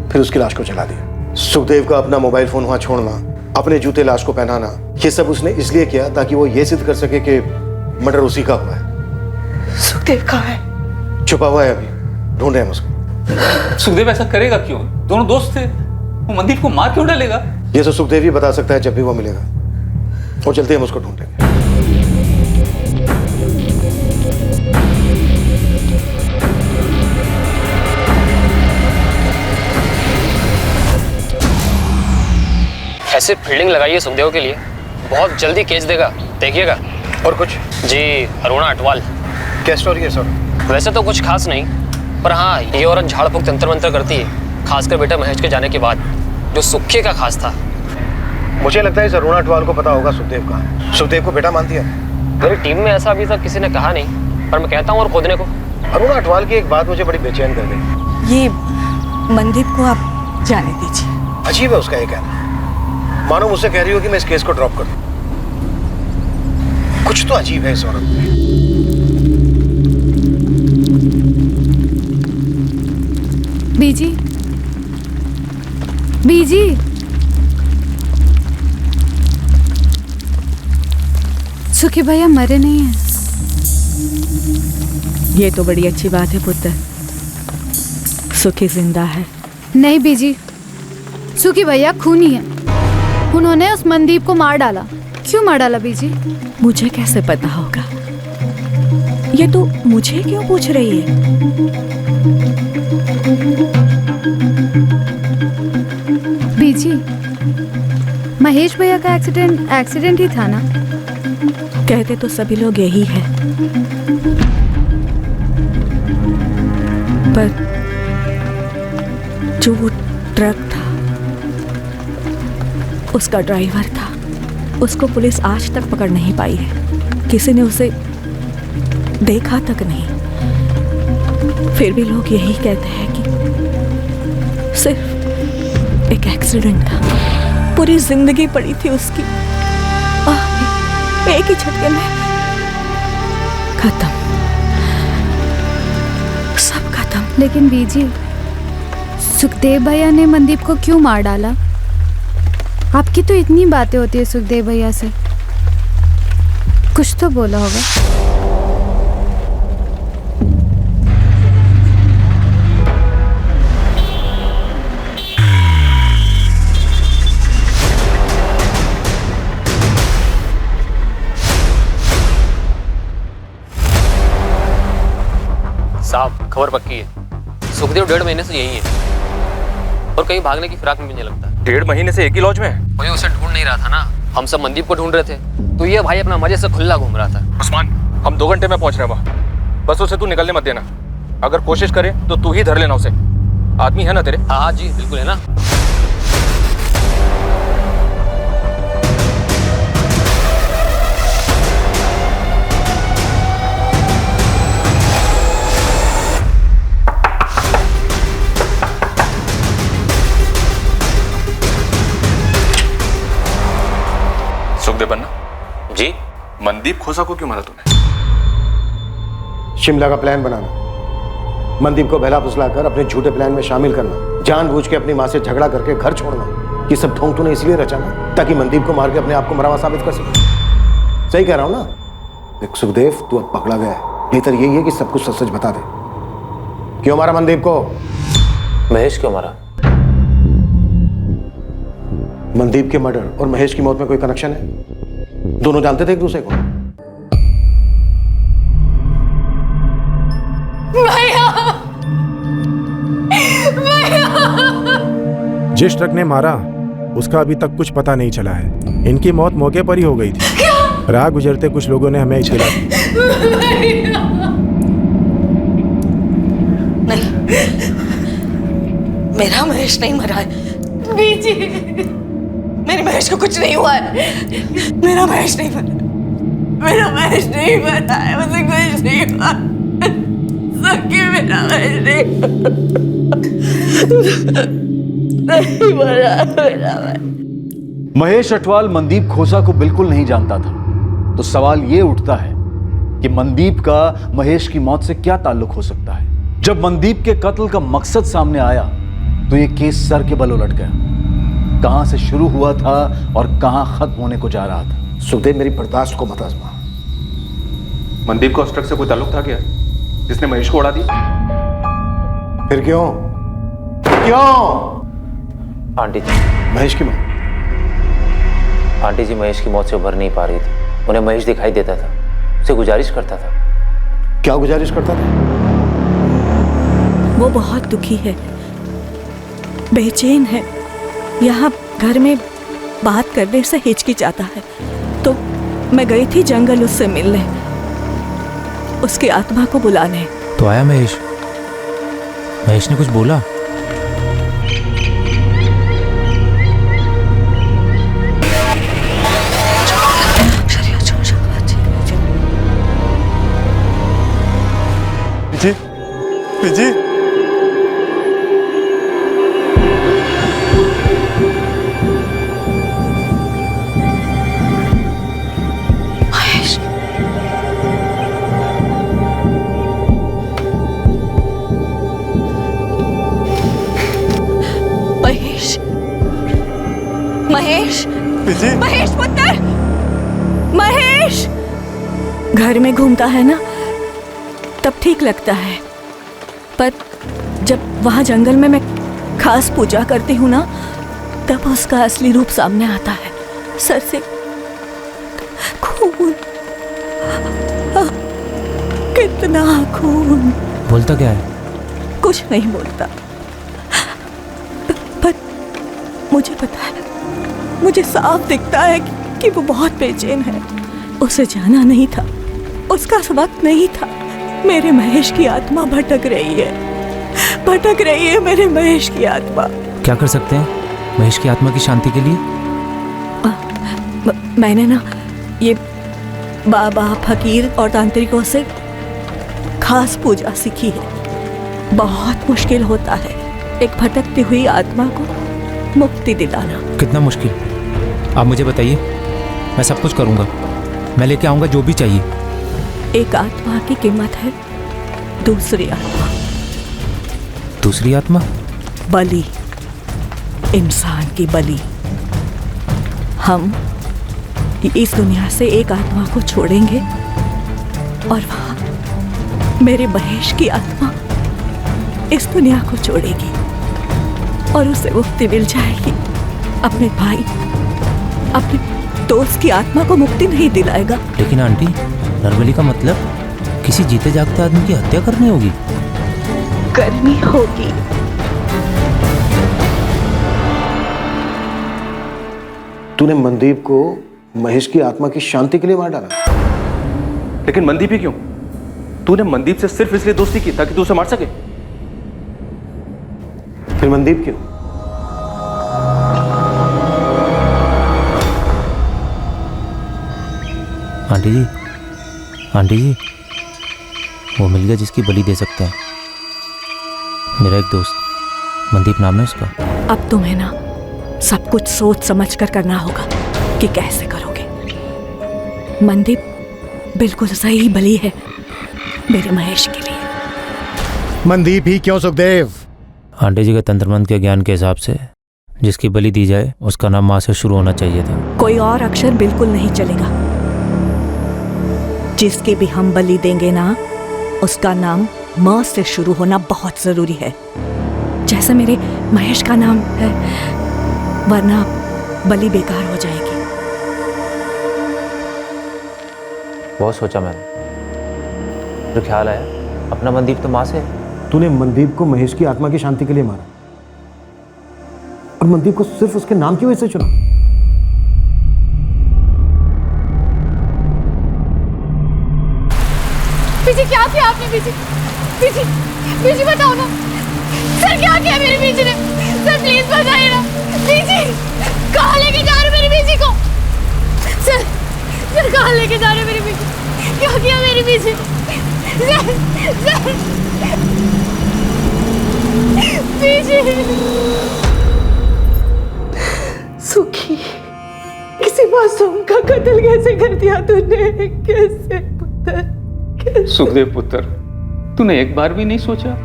फिर उसकी लाश को जला दिया। सुखदेव का अपना मोबाइल फोन वहां छोड़ना, अपने जूते लाश को पहनाना, ये सब उसने इसलिए किया ताकि वो ये सिद्ध कर सके कि मर्डर उसी का हुआ है। सुखदेव कहाँ है? छुपा हुआ है, अभी ढूंढ रहे हैं उसको। सुखदेव ऐसा करेगा क्यों? दोनों दोस्त थे, वो मनदीप को मार क्यों डालेगा? ये तो सुखदेव ही बता सकता है जब भी वो मिलेगा। और चलते हम उसको ढूंढेंगे। ऐसे फील्डिंग लगाइए सुखदेव के लिए, बहुत जल्दी केस देगा, देखिएगा। और कुछ? जी, अरुणा अटवाल। क्या स्टोरी है सर? वैसे तो कुछ खास नहीं, पर हाँ, ये औरत झाड़ फूक तंत्र मंत्र करती है, खासकर बेटा महेश के जाने के बाद, जो सुक्खे का खास था। मुझे लगता है इस अरुणा अटवाल को पता होगा सुखदेव का। सुखदेव को बेटा मानती है। मेरी टीम में ऐसा अभी तक किसी ने कहा नहीं, पर मैं कहता हूँ और खोदने को। अरुणा अटवाल की एक बात मुझे बड़ी बेचैन कर गई। ये मनदीप को आप जाने दीजिए। अजीब है उसका ये कहना, मानो मुझसे कह रही हो कि मैं इस केस को ड्रॉप कर दूं। कुछ तो अजीब है इस औरत में। बीजी, बीजी, सुखी भैया मरे नहीं हैं। ये तो बड़ी अच्छी बात है पुत्र, सुखी जिंदा है। नहीं बीजी, सुखी भैया खूनी है। उन्होंने उस मनदीप को मार डाला। क्यों मार डाला बीजी? मुझे कैसे पता होगा? ये तू मुझे क्यों पूछ रही है? बीजी, महेश भैया का एक्सीडेंट ही था ना? कहते तो सभी लोग यही है, पर जो वो ट्रक था, उसका ड्राइवर था, उसको पुलिस आज तक पकड़ नहीं पाई है। किसी ने उसे देखा तक नहीं। फिर भी लोग यही कहते हैं कि सिर्फ एक एक्सीडेंट था। पूरी जिंदगी पड़ी थी उसकी, एक ही झटके में खत्म, सब खत्म। लेकिन बीजी, सुखदेव भैया ने मनदीप को क्यों मार डाला? आपकी तो इतनी बातें होती है सुखदेव भैया से, कुछ तो बोला होगा। साहब, खबर पक्की है। सुखदेव 1.5 महीने से यही है और कहीं भागने की फिराक में भी नहीं लगता। 1.5 महीने से एक ही लॉज में? कोई उसे ढूंढ नहीं रहा था ना, हम सब मनदीप को ढूंढ रहे थे, तो ये भाई अपना मजे से खुला घूम रहा था। उस्मान, हम 2 घंटे में पहुंच रहे हैं वहाँ। बस उसे तू निकलने मत देना। अगर कोशिश करे तो तू ही धर लेना उसे। आदमी है ना तेरे? हाँ जी, बिल्कुल है ना। सुखदेव बन्ना जी, मनदीप खोसा को क्यों मारा तूने? शिमला का प्लान बनाना, मनदीप को बहला फुसलाकर अपने झूठे प्लान में शामिल करना, जानबूझ के अपनी माँ से झगड़ा करके घर छोड़ना, ये सब ढोंग तूने इसलिए रचा ना ताकि मनदीप को मार के अपने आप को मरा हुआ साबित कर सके। सही कह रहा हूं ना? देख सुखदेव, तू अब पकड़ा गया है, बेहतर यही है कि सब कुछ सच सच बता दे। क्यों मारा मनदीप को? महेश क्यों मारा? मनदीप के मर्डर और महेश की मौत में कोई कनेक्शन है? दोनों जानते थे एक दूसरे को? जिस ट्रक ने मारा उसका अभी तक कुछ पता नहीं चला है। इनकी मौत मौके पर ही हो गई थी। राह गुजरते कुछ लोगों ने हमें इत्तला दी। नहीं, मेरा महेश नहीं मरा है। बीजी, मेरे महेश को कुछ नहीं हुआ है। मेरा महेश नहीं मरा, मेरा महेश नहीं मरा है, मुझे कुछ नहीं हुआ। सच्ची मेरा महेश नहीं मरा, मेरा महेश अटवाल मनदीप खोसा को बिल्कुल नहीं जानता था, तो सवाल ये उठता है कि मनदीप का महेश की मौत से क्या ताल्लुक हो सकता है। जब मनदीप के कत्ल का मकसद सामने आया तो ये केस सर के बल उलट गया। कहां से शुरू हुआ था और कहां खत्म होने को जा रहा था। सुखदेव, मेरी बर्दाश्त को मत आजमा। मनदीप को उस ट्रक से कोई ताल्लुक था क्या जिसने महेश को उड़ा दिया? फिर क्यों? क्यों? आंटी जी, महेश की मौत? आंटी जी महेश की मौत से उभर नहीं पा रही थी। उन्हें महेश दिखाई देता था, उसे गुजारिश करता था। क्या गुजारिश करता था? वो बहुत दुखी है, बेचैन है, यहाँ घर में बात करने से हिचकिचाता है। तो मैं गई थी जंगल उससे मिलने, उसकी आत्मा को बुलाने। तो आया महेश? महेश ने कुछ बोला? जी, जी। महेश, महेश पुत्र, महेश। घर में घूमता है ना तब ठीक लगता है, पर जब वहां जंगल में मैं खास पूजा करती हूँ ना तब उसका असली रूप सामने आता है। सर से खून, कितना खून। बोलता क्या है? कुछ नहीं बोलता, पर मुझे पता है, मुझे साफ दिखता है कि वो बहुत बेचैन है। उसे जाना नहीं था, उसका वक्त नहीं था। मेरे महेश की आत्मा भटक रही है मेरे महेश की आत्मा। क्या कर सकते हैं महेश की आत्मा की शांति के लिए? मैंने ना ये बाबा, फकीर और तांत्रिकों से खास पूजा सीखी है। बहुत मुश्किल होता है एक भटकती हुई आत्मा को मुक्ति दिलाना। कितना मुश्किल? आप मुझे बताइए, मैं सब कुछ करूंगा। मैं लेके आऊंगा जो भी चाहिए। एक आत्मा की कीमत है दूसरी आत्मा। दूसरी आत्मा? बलि, इंसान की बलि। हम इस दुनिया से एक आत्मा को छोड़ेंगे और वहां मेरे महेश की आत्मा इस दुनिया को छोड़ेगी और उसे मुक्ति मिल जाएगी। अपने भाई, अपने दोस्त की आत्मा को मुक्ति नहीं दिलाएगा। लेकिन आंटी, नरबली का मतलब किसी जीते जागते आदमी की हत्या करनी होगी? करनी होगी। तूने मनदीप को महेश की आत्मा की शांति के लिए मार डाला। लेकिन मनदीप ही क्यों? तूने मनदीप से सिर्फ इसलिए दोस्ती की ताकि तू उसे मार सके? फिर मनदीप क्यों? आंटी जी, वो मिल गया जिसकी बलि दे सकते हैं। मेरा एक दोस्त, मनदीप नाम है उसका। अब तुम्हें ना सब कुछ सोच समझ कर करना होगा कि कैसे करोगे। मनदीप बिल्कुल सही बलि है मेरे महेश के लिए। मनदीप ही क्यों सुखदेव? आंटी जी के तंत्र मंत्र के ज्ञान के हिसाब से जिसकी बलि दी जाए उसका नाम माँ से शुरू होना चाहिए था। कोई और अक्षर बिल्कुल नहीं चलेगा। जिसकी भी हम बलि देंगे ना, उसका नाम म से शुरू होना बहुत जरूरी है, जैसे मेरे महेश का नाम है, वरना बलि बेकार हो जाएगी। बहुत सोचा मैंने, जो ख्याल आया अपना मनदीप तो माँ से है। तूने मनदीप को महेश की आत्मा की शांति के लिए मारा और मनदीप को सिर्फ उसके नाम की वजह से चुना। बीजी, क्या किया आपने? बीजी बताओ ना सर, क्या किया मेरी बीजी ने? सर प्लीज बताइए ना। बीजी, कहाँ लेके जा रहे मेरी बीजी को? सर कहाँ लेके जा रहे मेरी बीजी? क्या किया मेरी बीजी? सर बीजी। सुखी, किसी मासूम का कत्ल कैसे कर दिया तूने? कैसे पुत्र? सुखदेव पुत्र, तूने एक बार भी नहीं सोचा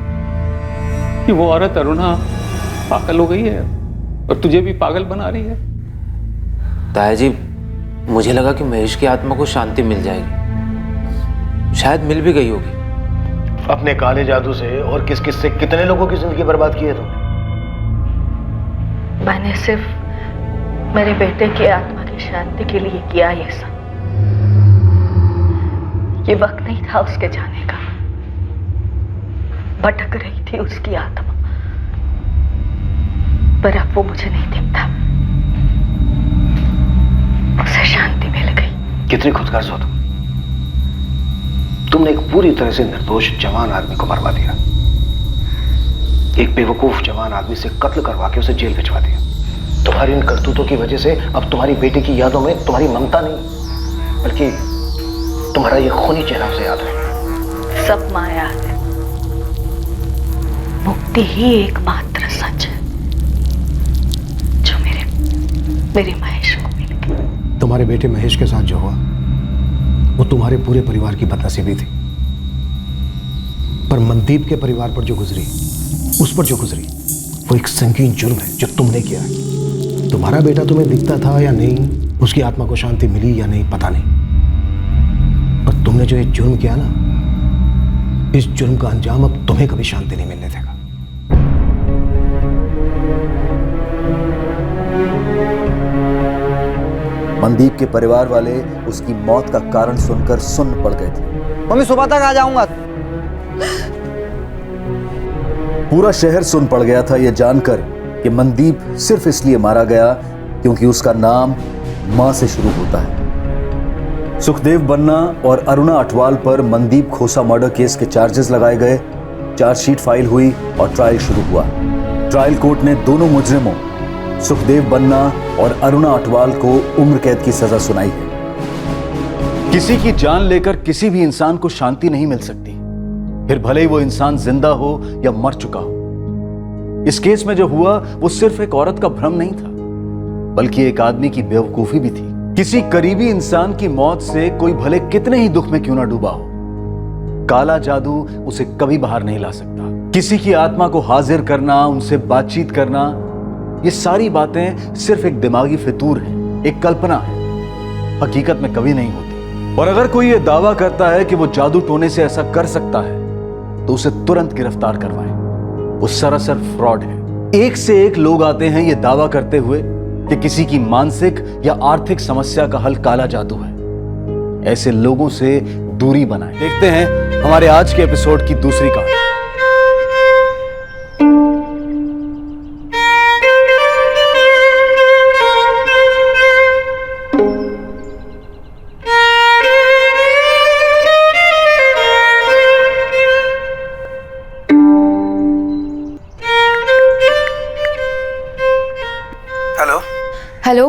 कि वो औरत अरुणा पागल हो गई है और तुझे भी पागल बना रही है? ताया जी, मुझे लगा कि महेश की आत्मा को शांति मिल जाएगी, शायद मिल भी गई होगी। अपने काले जादू से और किस किस से कितने लोगों की जिंदगी बर्बाद की है तुमने? मैंने सिर्फ मेरे बेटे की आत्मा की शांति के लिए किया ये सब। ये वक्त नहीं था उसके जाने का। भटक रही थी उसकी आत्मा, पर अब वो मुझे नहीं दिखता। उसे शांति मिल गई। कितनी खुदगार हो तुमने एक पूरी तरह से निर्दोष जवान आदमी को मरवा दिया। एक बेवकूफ जवान आदमी से कत्ल करवा के उसे जेल भिजवा दिया। तुम्हारी इन करतूतों की वजह से अब तुम्हारी बेटी की यादों में तुम्हारी ममता नहीं, बल्कि तुम्हारा ये खूनी चेहरा उसे याद है। सब माया है। मुक्ति ही एकमात्र सच है जो मेरे महेश को मिल गई। तुम्हारे बेटे महेश के साथ जो हुआ वो तुम्हारे पूरे परिवार की बदनसीबी थी, पर मनदीप के परिवार पर जो गुजरी, उस पर जो गुजरी, वो एक संगीन जुर्म है जो तुमने किया है। तुम्हारा बेटा तुम्हें दिखता था या नहीं, उसकी आत्मा को शांति मिली या नहीं, पता नहीं, पर तुमने जो ये जुर्म किया ना, इस जुर्म का अंजाम अब तुम्हें कभी शांति नहीं मिलने देगा। मनदीप के परिवार वाले उसकी मौत का कारण सुनकर सुन्न पड़ गए थे। मम्मी सुबह तक आ जाऊंगा। पूरा शहर सुन पड़ गया था यह जानकर कि मनदीप सिर्फ इसलिए मारा गया क्योंकि उसका नाम मां से शुरू होता है। सुखदेव बन्ना और अरुणा अटवाल पर मनदीप खोसा मर्डर केस के चार्जेस लगाए गए, चार्जशीट फाइल हुई और ट्रायल शुरू हुआ। ट्रायल कोर्ट ने दोनों मुजरिमों सुखदेव बन्ना और अरुणा अटवाल को उम्र कैद की सजा सुनाई है। किसी की जान लेकर किसी भी इंसान को शांति नहीं मिल सकती, फिर भले ही वो इंसान जिंदा हो या मर चुका हो। इस केस में जो हुआ वो सिर्फ एक औरत का भ्रम नहीं था, बल्कि एक आदमी की बेवकूफी भी थी। किसी करीबी इंसान की मौत से कोई भले कितने ही दुख में क्यों ना डूबा हो, काला जादू उसे कभी बाहर नहीं ला सकता। किसी की आत्मा को हाजिर करना, उनसे बातचीत करना, ये सारी बातें सिर्फ एक दिमागी फितूर है, एक कल्पना है, हकीकत में कभी नहीं होती। और अगर कोई ये दावा करता है कि वो जादू टोने से ऐसा कर सकता है तो उसे तुरंत गिरफ्तार करवाएं। वो सरासर फ्रॉड है। एक से एक लोग आते हैं ये दावा करते हुए कि किसी की मानसिक या आर्थिक समस्या का हल काला जादू है। ऐसे लोगों से दूरी बनाएं। देखते हैं हमारे आज के एपिसोड की दूसरी कहानी। Hello,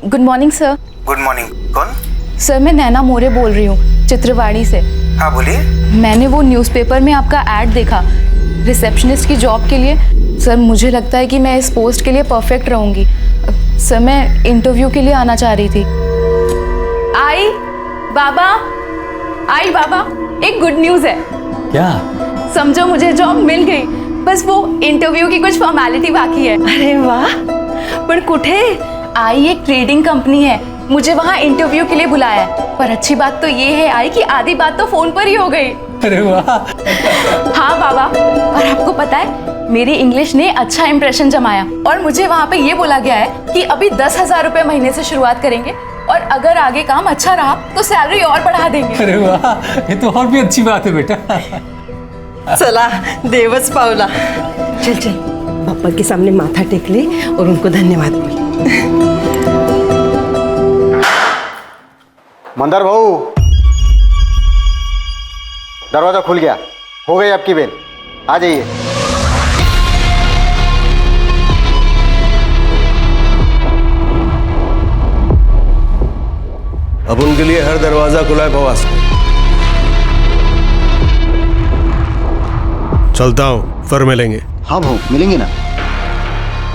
good morning sir. Good morning. कौन? सर मैं नैना मोरे बोल रही हूँ, चित्रवाड़ी से। हाँ बोलिए। मैंने वो न्यूज़पेपर में आपका ऐड देखा रिसेप्शनिस्ट की जॉब के लिए। सर मुझे लगता है कि मैं इस पोस्ट के लिए परफेक्ट रहूँगी। सर मैं इंटरव्यू के लिए आना चाह रही थी। आई बाबा, एक गुड न्यूज़ है। क्या? समझो मुझे जॉब मिल गई, बस वो इंटरव्यू की कुछ फॉर्मेलिटी बाकी है। अरे वाह, पण कुठे? आई एक ट्रेडिंग कंपनी है, मुझे वहाँ इंटरव्यू के लिए बुलाया है। पर अच्छी बात तो ये है आई कि आधी बात तो फोन पर ही हो गई। अरे वाह। हाँ बाबा, और आपको पता है मेरी इंग्लिश ने अच्छा इंप्रेशन जमाया और मुझे वहाँ पे ये बोला गया है कि अभी 10,000 रुपए महीने से शुरुआत करेंगे और अगर आगे काम अच्छा रहा तो सैलरी और बढ़ा देंगे। अरे वाह, ये तो और भी अच्छी बात है बेटा। चला देवच पावला। चल चल पापा के सामने माथा टेक ले और उनको धन्यवाद बोल। मंदार भाऊ, दरवाजा खुल गया, हो गई आपकी बेल, आ जाइए। अब उनके लिए हर दरवाजा खुला है भवास। चलता हूँ, फिर मिलेंगे। हाँ भाऊ, मिलेंगे ना।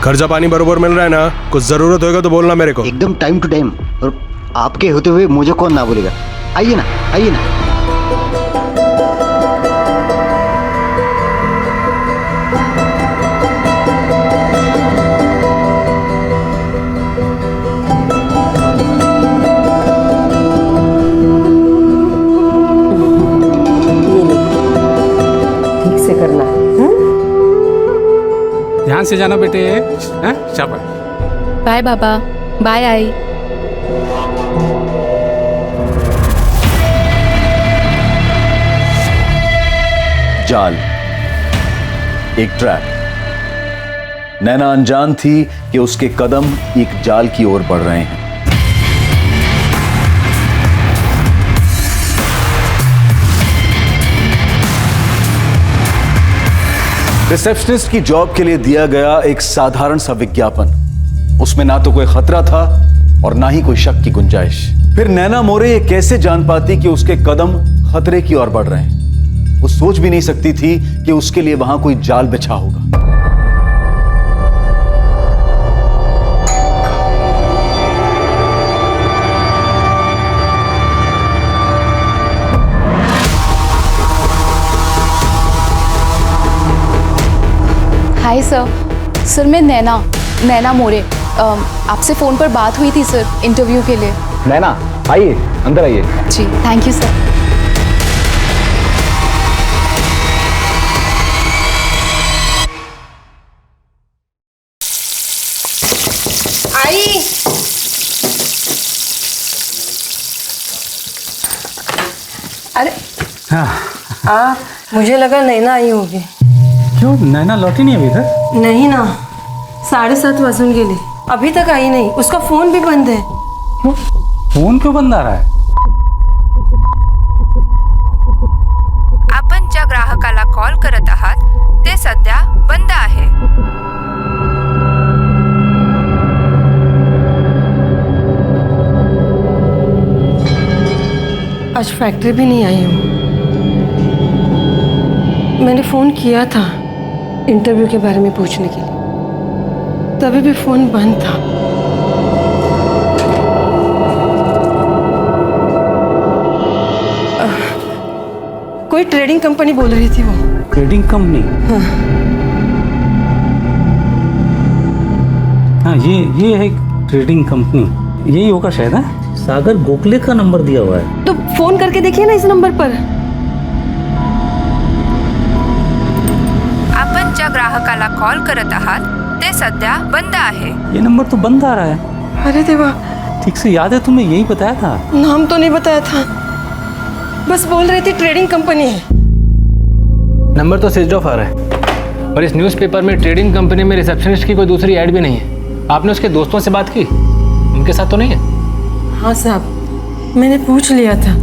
खर्चा पानी बरोबर मिल रहा है ना? कुछ जरूरत होगा तो बोलना मेरे को। एकदम टाइम टू टाइम, और आपके होते हुए मुझे कौन ना बोलेगा। आइए ना, आइए ना। ठीक से करना। ध्यान से जाना बेटे। शाबाश। बाय बाबा। बाय आई। जाल, एक ट्रैप। नैना अनजान थी कि उसके कदम एक जाल की ओर बढ़ रहे हैं। रिसेप्शनिस्ट की जॉब के लिए दिया गया एक साधारण सा विज्ञापन, उसमें ना तो कोई खतरा था और ना ही कोई शक की गुंजाइश। फिर नैना मोरे ये कैसे जान पाती कि उसके कदम खतरे की ओर बढ़ रहे हैं? वो सोच भी नहीं सकती थी कि उसके लिए वहां कोई जाल बिछा होगा। हाय सर मैं नैना मोरे। आपसे फ़ोन पर बात हुई थी सर इंटरव्यू के लिए। नैना आइए, अंदर आइए। जी थैंक यू सर। अरे हाँ, मुझे लगा नैना आई होगी। क्यों नैना लौटी नहीं अभी तक? नहीं ना, 7:30 वाजून गेले, अभी तक आई नहीं। उसका फोन भी बंद है। फोन क्यों बंद आ रहा है? आपण ज्या ग्राहकाला कॉल करत आहात ते सध्या बंद आहे. आज फैक्ट्री भी नहीं आई हूँ। मैंने फ़ोन किया था इंटरव्यू के बारे में पूछने के लिए, तभी भी फ़ोन बंद था। कोई ट्रेडिंग कंपनी बोल रही थी वो। Trading company? हाँ, हाँ ये है ट्रेडिंग कंपनी, यही होगा शायद। है सागर गोखले का नंबर दिया हुआ है। तो फ़ोन करके देखिए ना इस नंबर पर। आपण ज्या ग्राहकाला कॉल करत आहात ते सध्या बंद आहे. ये नंबर तो बंद आ रहा है। अरे देवा, ठीक से याद है? तुम्हें यही बताया था? नाम तो नहीं बताया था, बस बोल रहे थे ट्रेडिंग कंपनी है। नंबर तो स्विच ऑफ आ रहा है और इस न्यूज़पेपर में ट्रेडिंग कंपनी में रिसेप्शनिस्ट की कोई दूसरी ऐड भी नहीं है। आपने उसके दोस्तों से बात की? उनके साथ तो नहीं है? हाँ साहब, मैंने पूछ लिया था,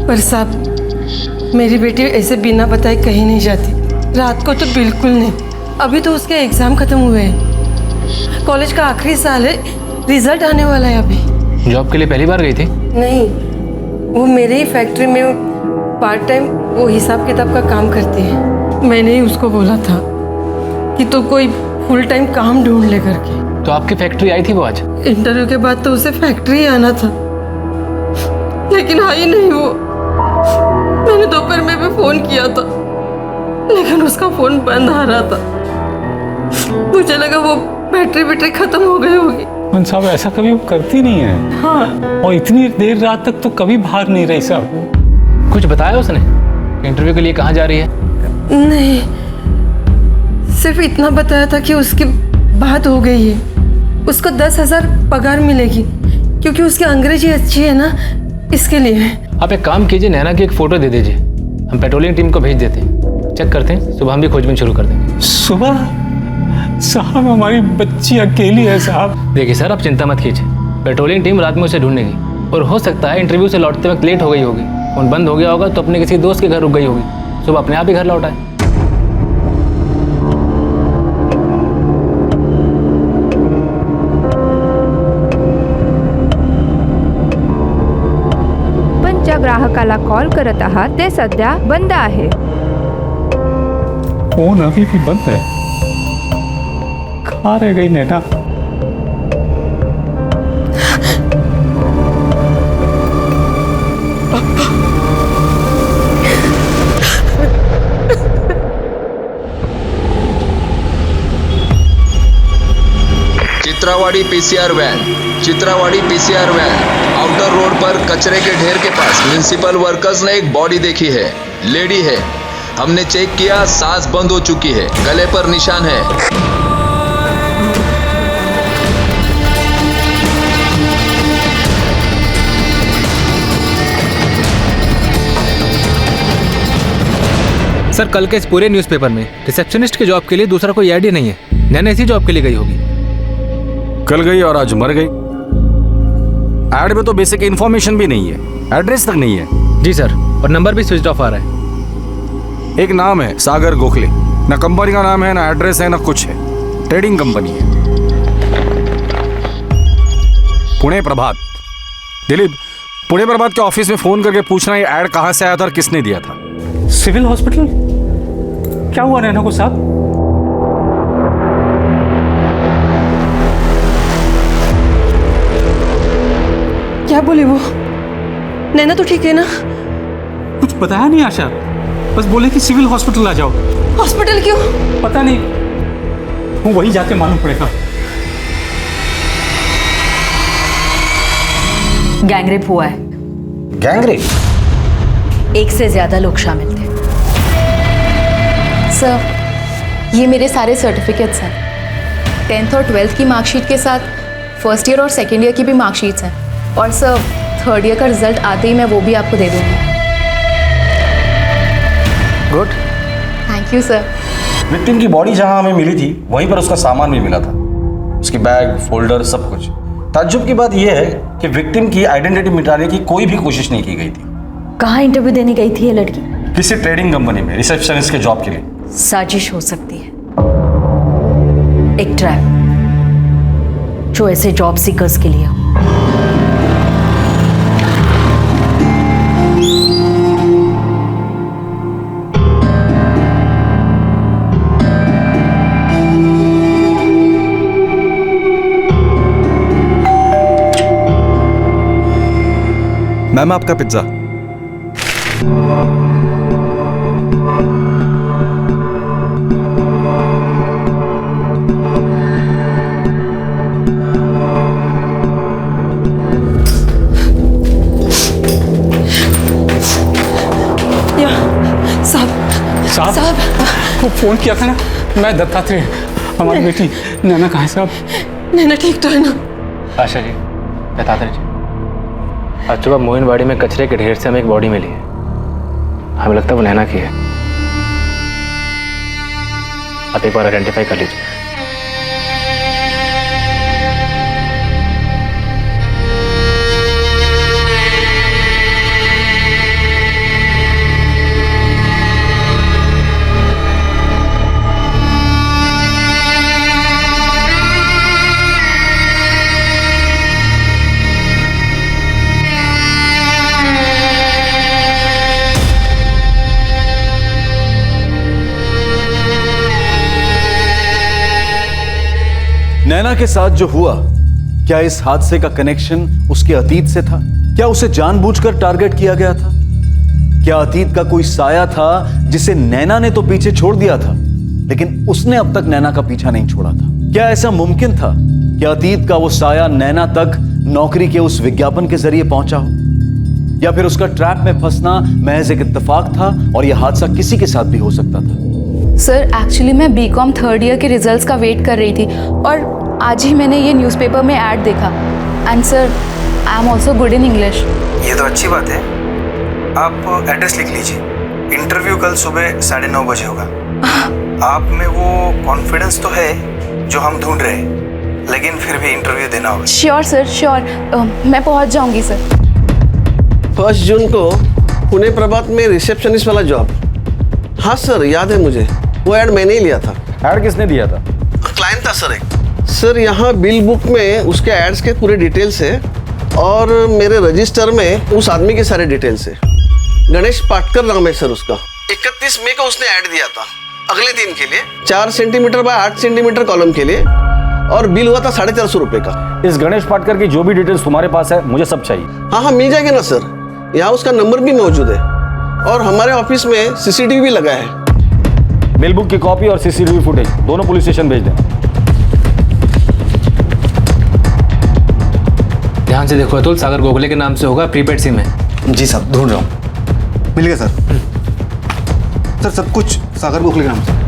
पर साहब मेरी बेटी ऐसे बिना बताए कहीं नहीं जाती। रात को तो बिल्कुल नहीं। अभी तो उसके एग्ज़ाम ख़त्म हुए हैं, कॉलेज का आखिरी साल है, रिजल्ट आने वाला है अभी। जॉब के लिए पहली बार गई थी? नहीं, वो मेरे ही फैक्ट्री में पार्ट टाइम वो हिसाब किताब का काम करती है। मैंने ही उसको बोला था कि तो कोई फुल टाइम काम ढूंढ ले करके। तो आपकी फैक्ट्री आई थी वो आज? इंटरव्यू के बाद तो उसे फैक्ट्री आना था, लेकिन आई नहीं वो। मैंने दोपहर में भी फोन किया था, लेकिन उसका फोन बंद आ रहा था। मुझे लगा वो बैटरी खत्म हो गई होगी। साहब ऐसा कभी वो करती नहीं है। हाँ, और इतनी देर रात तक तो कभी बाहर नहीं रही साहब। कुछ बताया उसने इंटरव्यू के लिए कहाँ जा रही है? नहीं, सिर्फ इतना बताया था कि उसकी बात हो गई है, उसको 10,000 पगार मिलेगी, क्योंकि उसकी अंग्रेजी अच्छी है ना, इसके लिए। आप एक काम कीजिए, नैना की एक फ़ोटो दे दीजिए, हम पेट्रोलिंग टीम को भेज देते हैं, चेक करते हैं, सुबह हम भी खोजबीन शुरू कर देंगे। सुबह? साहब हमारी बच्ची अकेली है साहब। देखिए सर, आप चिंता मत कीजिए, पेट्रोलिंग टीम रात में उसे ढूंढेगी और हो सकता है इंटरव्यू से लौटते वक्त लेट हो गई होगी, फोन बंद हो गया होगा तो अपने किसी दोस्त के घर रुक गई होगी, सुबह अपने आप ही घर लौट आए। पण ज्या ग्राहकाला कॉल करत आहात ते सध्या बंद आहे. फोन अभी भी बंद है। कहाँ रह गई नैना? चित्रावाड़ी पीसीआर वैन आउटर रोड पर कचरे के ढेर के पास म्युनिसिपल वर्कर्स ने एक बॉडी देखी है। लेडी है, हमने चेक किया, सांस बंद हो चुकी है, गले पर निशान है। सर, कल के इस पूरे न्यूज़पेपर में रिसेप्शनिस्ट के जॉब के लिए दूसरा कोई ऐड ही नहीं है। नैना इसी जॉब के लिए गई होगी। कल गई और आज मर गई। ऐड में तो बेसिक इन्फॉर्मेशन भी नहीं है, एड्रेस तक नहीं है। जी सर, और नंबर भी स्विच ऑफ आ रहा है। एक नाम है सागर गोखले, ना कंपनी का नाम है, ना एड्रेस है, ना कुछ है। ट्रेडिंग कंपनी है। पुणे प्रभात। दिलीप, पुणे प्रभात के ऑफिस में फोन करके पूछना ये ऐड कहाँ से आया था और किसने दिया था। Civil hospital? क्या हुआ नैना को साहब? क्या बोले वो? नैना तो ठीक है ना? कुछ बताया नहीं आशा, बस बोले कि सिविल हॉस्पिटल आ जाओ। हॉस्पिटल क्यों? पता नहीं, वो वही जाके मालूम पड़ेगा। गैंगरेप हुआ है। गैंगरेप? एक से ज्यादा लोग शामिल थे। सर, ये मेरे सारे सर्टिफिकेट्स हैं, 10th और 12th की मार्कशीट के साथ फर्स्ट ईयर और सेकेंड ईयर की भी मार्कशीट्स हैं, और सर 3rd ईयर का रिजल्ट आते ही मैं वो भी आपको दे दूँगी। Good. Thank you sir. Victim की बॉडी जहां हमें मिली थी वहीं पर उसका सामान भी मिला था, उसकी बैग, फोल्डर, सब कुछ। ताज्जुब की बात यह है कि विक्टिम की आइडेंटिटी मिटाने की कोई भी कोशिश नहीं की गई थी। कहाँ इंटरव्यू देने गई थी ये लड़की? किसी ट्रेडिंग कंपनी में रिसेप्शनिस्ट के जॉब के लिए। साजिश हो सकती है, एक ट्रैप जो ऐसे जॉब सीकर्स के लिए हो। मैम आपका पिज्जा। साहब वो फोन किया था ना, मैं दत्तात्रेय, हमारी बेटी नैना कहाँ है साहब? नैना ठीक तो है ना? आशा जी, दत्तात्रेय जी, आज सुबह मोहिनबाड़ी में कचरे के ढेर से हमें एक बॉडी मिली है। हमें लगता है वो नैना की है। आप एक बार आइडेंटिफाई कर लीजिए। नैना के साथ जो हुआ, क्या इस हादसे का कनेक्शन उसके अतीत से था? क्या उसे जानबूझकर टारगेट किया गया था? क्या अतीत का कोई साया था जिसे नैना ने तो पीछे छोड़ दिया था, लेकिन उसने अब तक नैना का पीछा नहीं छोड़ा था? क्या ऐसा मुमकिन था कि अतीत का वो साया नैना तक नौकरी के उस विज्ञापन के जरिए पहुंचा हो? या फिर उसका ट्रैप में फंसना महज एक इत्तेफाक था और यह हादसा किसी के साथ भी हो सकता था? सर एक्चुअली मैं बीकॉम थर्ड ईयर के रिजल्ट्स का वेट कर रही थी और आज ही मैंने ये न्यूज़पेपर में ऐड देखा। And sir I am also good in English. ये तो अच्छी बात है। आप एड्रेस लिख लीजिए। इंटरव्यू कल सुबह 9:30 बजे होगा। आप में वो कॉन्फिडेंस तो है जो हम ढूंढ रहे हैं, लेकिन फिर भी इंटरव्यू देना होगा। Sure sir, sure. मैं पहुंच जाऊंगी सर। 1 जून को पुणे प्रभात में रिसेप्शनिस्ट वाला जॉब। हाँ सर, याद है मुझे। वो ऐड मैंने ही लिया था। ऐड किसने दिया था? क्लाइंट था सर एक। सर यहाँ बिल बुक में उसके एड्स के पूरे डिटेल्स है और मेरे रजिस्टर में उस आदमी के सारे डिटेल्स है। गणेश पाटकर नाम है सर उसका। 31 मई को उसने ऐड दिया था अगले दिन के लिए 4 सेंटीमीटर बाय 8 सेंटीमीटर कॉलम के लिए, और बिल हुआ था 450 रुपए का। इस गणेश पाटकर की जो भी डिटेल्स तुम्हारे पास है मुझे सब चाहिए। हाँ मिल जाएगा ना सर। यहाँ उसका नंबर भी मौजूद है और हमारे ऑफिस में सीसीटीवी भी लगा है। बिल बुक की कॉपी और सीसीटीवी फुटेज दोनों पुलिस स्टेशन भेज देना। ध्यान से देखो अतुल, सागर गोखले के नाम से होगा, प्रीपेड सिम है। जी साहब, ढूंढ रहा हूँ। मिल गया सर। सर सब कुछ सागर गोखले के नाम से।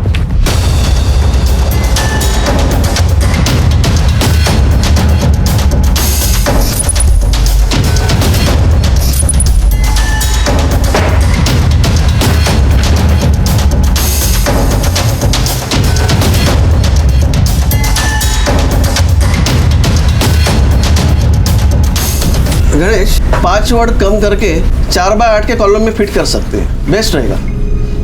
गणेश 5 वर्ड कम करके 4 बाय 8 के कॉलम में फिट कर सकते हैं, बेस्ट रहेगा।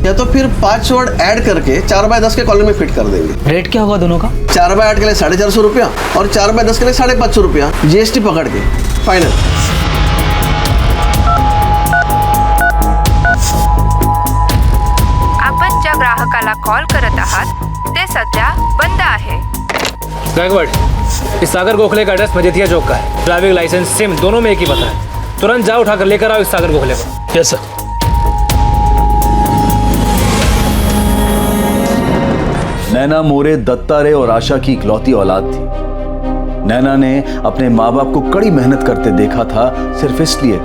या तो फिर 5 वर्ड ऐड करके 4 बाय 10 के कॉलम में फिट कर देंगे। रेट क्या होगा दोनों का? 4 बाय 8 के लिए 450 रुपया और 4 बाय 10 के लिए 550 रुपया, GST पकड़ के फाइनल। आपण ज्या ग्राहकाला कॉल करत आहात ते सध्या बंद आहे। गायकवाड़, इस सागर गोखले का एड्रेस मजेथिया चौक का है। ड्राइविंग लाइसेंस, सिम दोनों में एक ही पता है। तुरंत जाओ, उठाकर लेकर आओ इस सागर गोखले को। Yes sir. नैना मोरे, दत्तात्रेय और आशा की इकलौती औलाद थी। नैना ने अपने माँ बाप को कड़ी मेहनत करते देखा था, सिर्फ इसलिए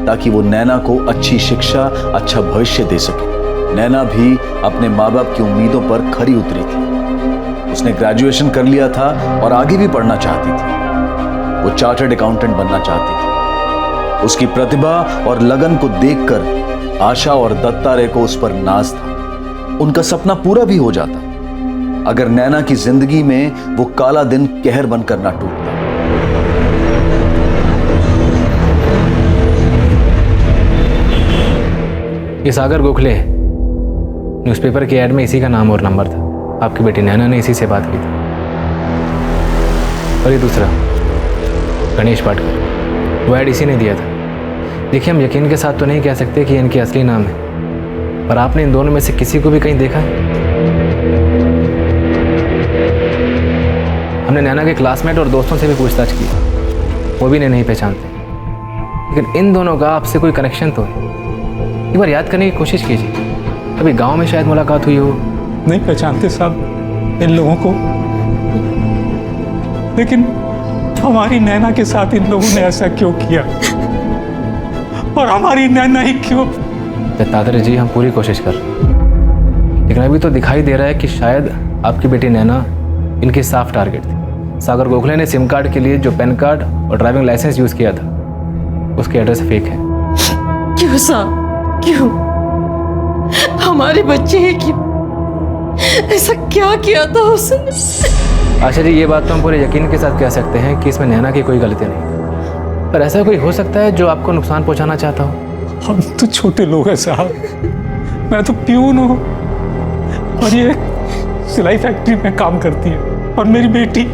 ताकि वो नैना को अच्छी शिक्षा, अच्छा भविष्य दे सके। नैना भी अपने माँ बाप की उम्मीदों पर खरी उतरी थी। उसने ग्रेजुएशन कर लिया था और आगे भी पढ़ना चाहती थी। वो चार्टर्ड अकाउंटेंट बनना चाहती थी। उसकी प्रतिभा और लगन को देखकर आशा और दत्तात्रेय को उस पर नाज था। उनका सपना पूरा भी हो जाता अगर नैना की जिंदगी में वो काला दिन कहर बनकर ना टूटता। ये सागर गोखले है। न्यूज़पेपर की ऐड में इसी का नाम और नंबर था। आपकी बेटी नैना ने इसी से बात की थी। और ये दूसरा गणेश पाटकर, वो ऐड इसी ने दिया था। देखिए, हम यकीन के साथ तो नहीं कह सकते कि इनके असली नाम है, पर आपने इन दोनों में से किसी को भी कहीं देखा है? हमने नैना के क्लासमेट और दोस्तों से भी पूछताछ की, वो भी इन्हें नहीं पहचानते। लेकिन इन दोनों का आपसे कोई कनेक्शन तो है। एक बार याद करने की कोशिश कीजिए, अभी गांव में शायद मुलाकात हुई हो। नहीं पहचानते साहब इन लोगों को, लेकिन हमारी नैना के साथ इन लोगों ने ऐसा क्यों किया, और हमारी नैना ही क्यों? दत्तात्रेय जी, हम पूरी कोशिश कर रहे हैं, लेकिन अभी तो दिखाई दे रहा है कि शायद आपकी बेटी नैना इनकी साफ टारगेट थी। सागर गोखले ने सिम कार्ड के लिए जो पैन कार्ड और ड्राइविंग लाइसेंस यूज किया था, उसके एड्रेस फेक है। क्यों साहब, क्यों? हमारे बच्चे हैं, क्यों? ऐसा क्या किया था उसने? आशा जी, ये बात तो हम पूरे यकीन के साथ कह सकते हैं कि इसमें नैना की कोई गलती नहीं, पर ऐसा कोई हो सकता है जो आपको नुकसान पहुंचाना चाहता हो। हम तो छोटे लोग हैं साहब, मैं तो प्यून हूँ और ये सिलाई फैक्ट्री में काम करती है, और मेरी बेटी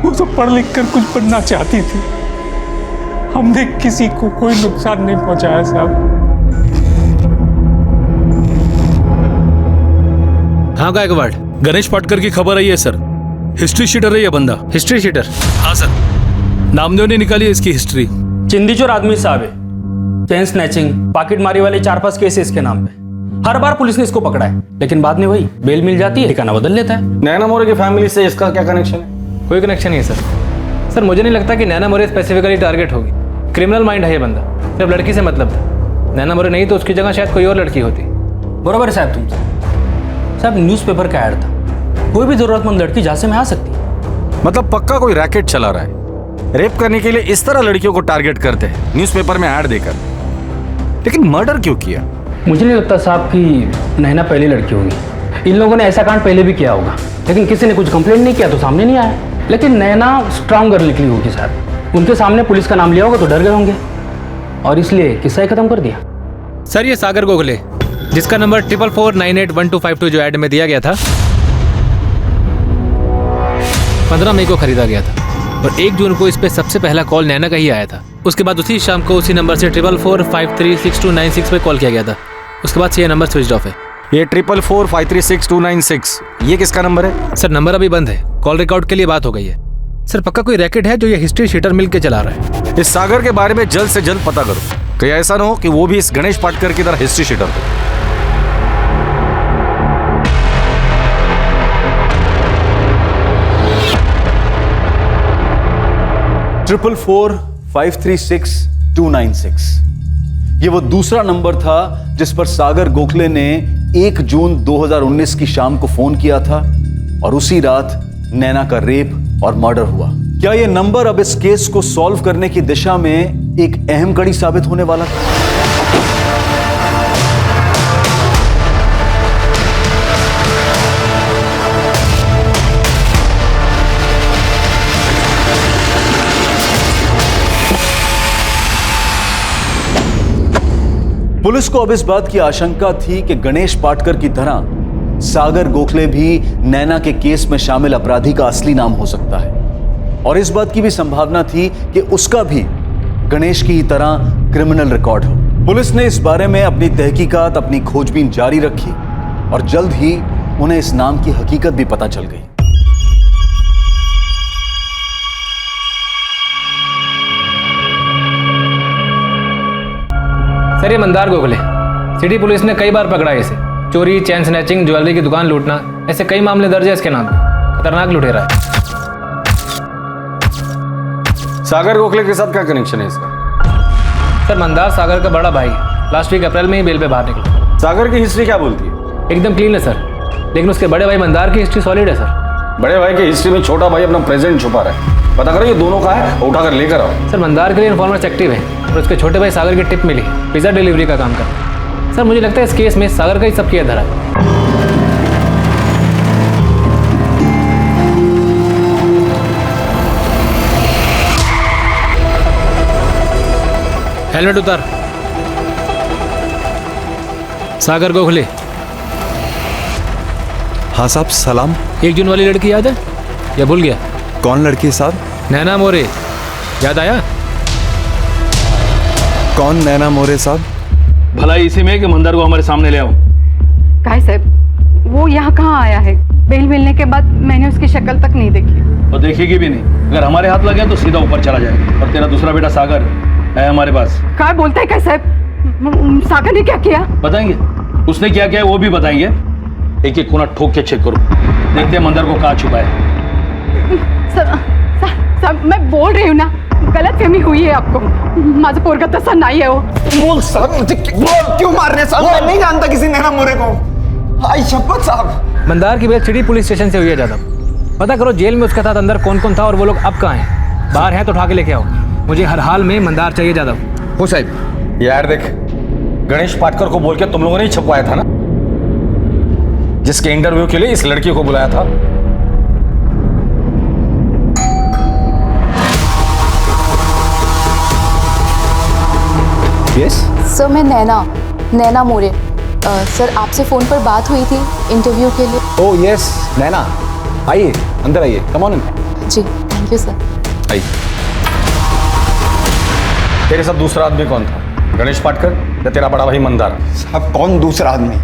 वो तो पढ़ लिख कर कुछ बनना चाहती थी। हमने किसी को कोई नुकसान नहीं पहुंचाया साहब। हाँ गायकवाड़, गणेश पाटकर की खबर आई है सर। हिस्ट्री शीटर है ये बंदा। History sheeter? हाँ सर, नामदेव ने निकाली है इसकी हिस्ट्री। चिंदीचोर आदमी साहब है, चेन स्नैचिंग, पॉकेट मारी वाले 4-5 केस इसके नाम पे। हर बार पुलिस ने इसको पकड़ा है, लेकिन बाद में वही बेल मिल जाती है, ठिकाना बदल लेता है। नैना मोरे की फैमिली से इसका क्या कनेक्शन है? कोई कनेक्शन नहीं है सर। मुझे नहीं लगता कि नैना मोरे स्पेसिफिकली टारगेट होगी। क्रिमिनल माइंड है ये बंदा, सिर्फ लड़की से मतलब था। नैना मोरे नहीं तो उसकी जगह शायद कोई और लड़की होती। बराबर है साहब तुमसे। साहब, न्यूज़पेपर का ऐड था, कोई भी जरूरतमंद लड़की झांसे में आ सकती है। मतलब पक्का कोई रैकेट चला रहा है, रेप करने के लिए इस तरह लड़कियों को टारगेट करते हैं न्यूज़पेपर में ऐड देकर। लेकिन मर्डर क्यों किया? मुझे नहीं लगता साहब कि नैना पहली लड़की होगी। इन लोगों ने ऐसा कांड पहले भी किया होगा, लेकिन किसी ने कुछ कंप्लेंट नहीं किया तो सामने नहीं आया। लेकिन नैना स्ट्रांग गर्ल निकली होगी साहब। उनके सामने पुलिस का नाम लिया होगा तो डर गए होंगे, और इसलिए किस्सा ही खत्म कर दिया। सर, ये सागर गोखले, जिसका नंबर 44498125 जो ऐड में दिया गया था, 15 मई को खरीदा गया था, और 1 जून को इस पे सबसे पहला कॉल नैना का ही आया था। उसके बाद उसी शाम को उसी नंबर से 4445369296 पे कॉल किया गया था। उसके बाद से ये नंबर स्विच ऑफ है। ये 4445369296 ये किसका नंबर है? सर, नंबर अभी बंद है, कॉल रिकॉर्ड के लिए बात हो गई है। सर, पक्का कोई रैकेट है जो ये हिस्ट्री शीटर मिल के चला रहा है। इस सागर के बारे में जल्द से जल्द पता करो, कहीं ऐसा ना हो कि वो भी इस गणेश पाटकर की तरह हिस्ट्री शीटर हो। ट्रिपल 44536 ये वो दूसरा नंबर था जिस पर सागर गोखले ने 1 जून 2019 की शाम को फोन किया था, और उसी रात नैना का रेप और मर्डर हुआ। क्या यह नंबर अब इस केस को सॉल्व करने की दिशा में एक अहम कड़ी साबित होने वाला था? पुलिस को अब इस बात की आशंका थी कि गणेश पाटकर की तरह सागर गोखले भी नैना के केस में शामिल अपराधी का असली नाम हो सकता है, और इस बात की भी संभावना थी कि उसका भी गणेश की तरह क्रिमिनल रिकॉर्ड हो। पुलिस ने इस बारे में अपनी तहकीकात, अपनी खोजबीन जारी रखी, और जल्द ही उन्हें इस नाम की हकीकत भी पता चल गई। सर, ये मंदार गोखले, सिटी पुलिस ने कई बार पकड़ा है इसे। चोरी, चैन स्नैचिंग, ज्वेलरी की दुकान लूटना, ऐसे कई मामले दर्ज है इसके नाम पे। खतरनाक लुटेरा है। सागर गोखले के साथ क्या कनेक्शन है इसका? सर, मंदार सागर का बड़ा भाई है। लास्ट वीक अप्रैल में ही बेल पे बाहर निकला। सागर की हिस्ट्री क्या बोलती है? एकदम क्लीन है सर, लेकिन उसके बड़े भाई मंदार की हिस्ट्री सॉलिड है सर। बड़े भाई की हिस्ट्री में छोटा भाई अपना प्रेजेंट छुपा रहा है। पता करो ये दोनों का है, उठाकर लेकर आओ। सर, मंदार के लिए इन्फॉर्मर्स एक्टिव है, और उसके छोटे भाई सागर की टिप मिली, पिज्जा डिलीवरी का काम करता है। सर मुझे लगता है इस केस में सागर का ही सब किया धरा है। हेलमेट उतार। सागर को खुले। हाँ साहब सलाम। 1 जून वाली लड़की याद है या भूल गया? कौन लड़की साहब? नैना मोरे, याद आया? कौन नैना मोरे साहब? भला इसी में कि मंदार को हमारे सामने ले आओ। काहे साहब, वो यहाँ कहाँ आया है? बेल मिलने के बाद मैंने उसकी शक्ल तक नहीं देखी। और देखेगी भी नहीं। अगर हमारे हाथ लग गया तो सीधा ऊपर चला जाएगा। और तेरा दूसरा बेटा सागर है हमारे पास। क्या बोलता है साहब? सागर ने क्या किया? बताएंगे, उसने क्या किया है वो भी बताएंगे। एक एक कोना ठोक के चेक करो, देखते हैं मंदार को कहाँ छुपा है। साहब मैं बोल रही हूँ ना, गलत फहमी हुई है आपको। माझं पोरगा तसा नहीं है वो। बोल साहब, मुझे क्यों मार रहे हैं साहब? मैं नहीं जानता किसी नैना मोरे को। आई शपथ साहब। मंदार की बेल सिटी पुलिस स्टेशन से हुई है ज्यादा। पता करो जेल में उसके साथ अंदर कौन कौन था और वो लोग अब कहाँ हैं। बाहर हैं तो उठा के लेके आओ। मुझे हर हाल में मंदार चाहिए ज्यादा। हो साहब। यार देख, गणेश पाटकर को बोल के तुम लोगों ने ही छपवाया था ना, जिसके इंटरव्यू के लिए इस लड़की को बुलाया था। यस सर, मैं नैना मोरे। सर आपसे फ़ोन पर बात हुई थी इंटरव्यू के लिए। ओह यस नैना, आइए अंदर आइए, कम ऑन इन। जी थैंक यू सर। आइए। तेरे साथ दूसरा आदमी कौन था? गणेश पाटकर या तेरा बड़ा भाई मंदार? साहब कौन दूसरा आदमी?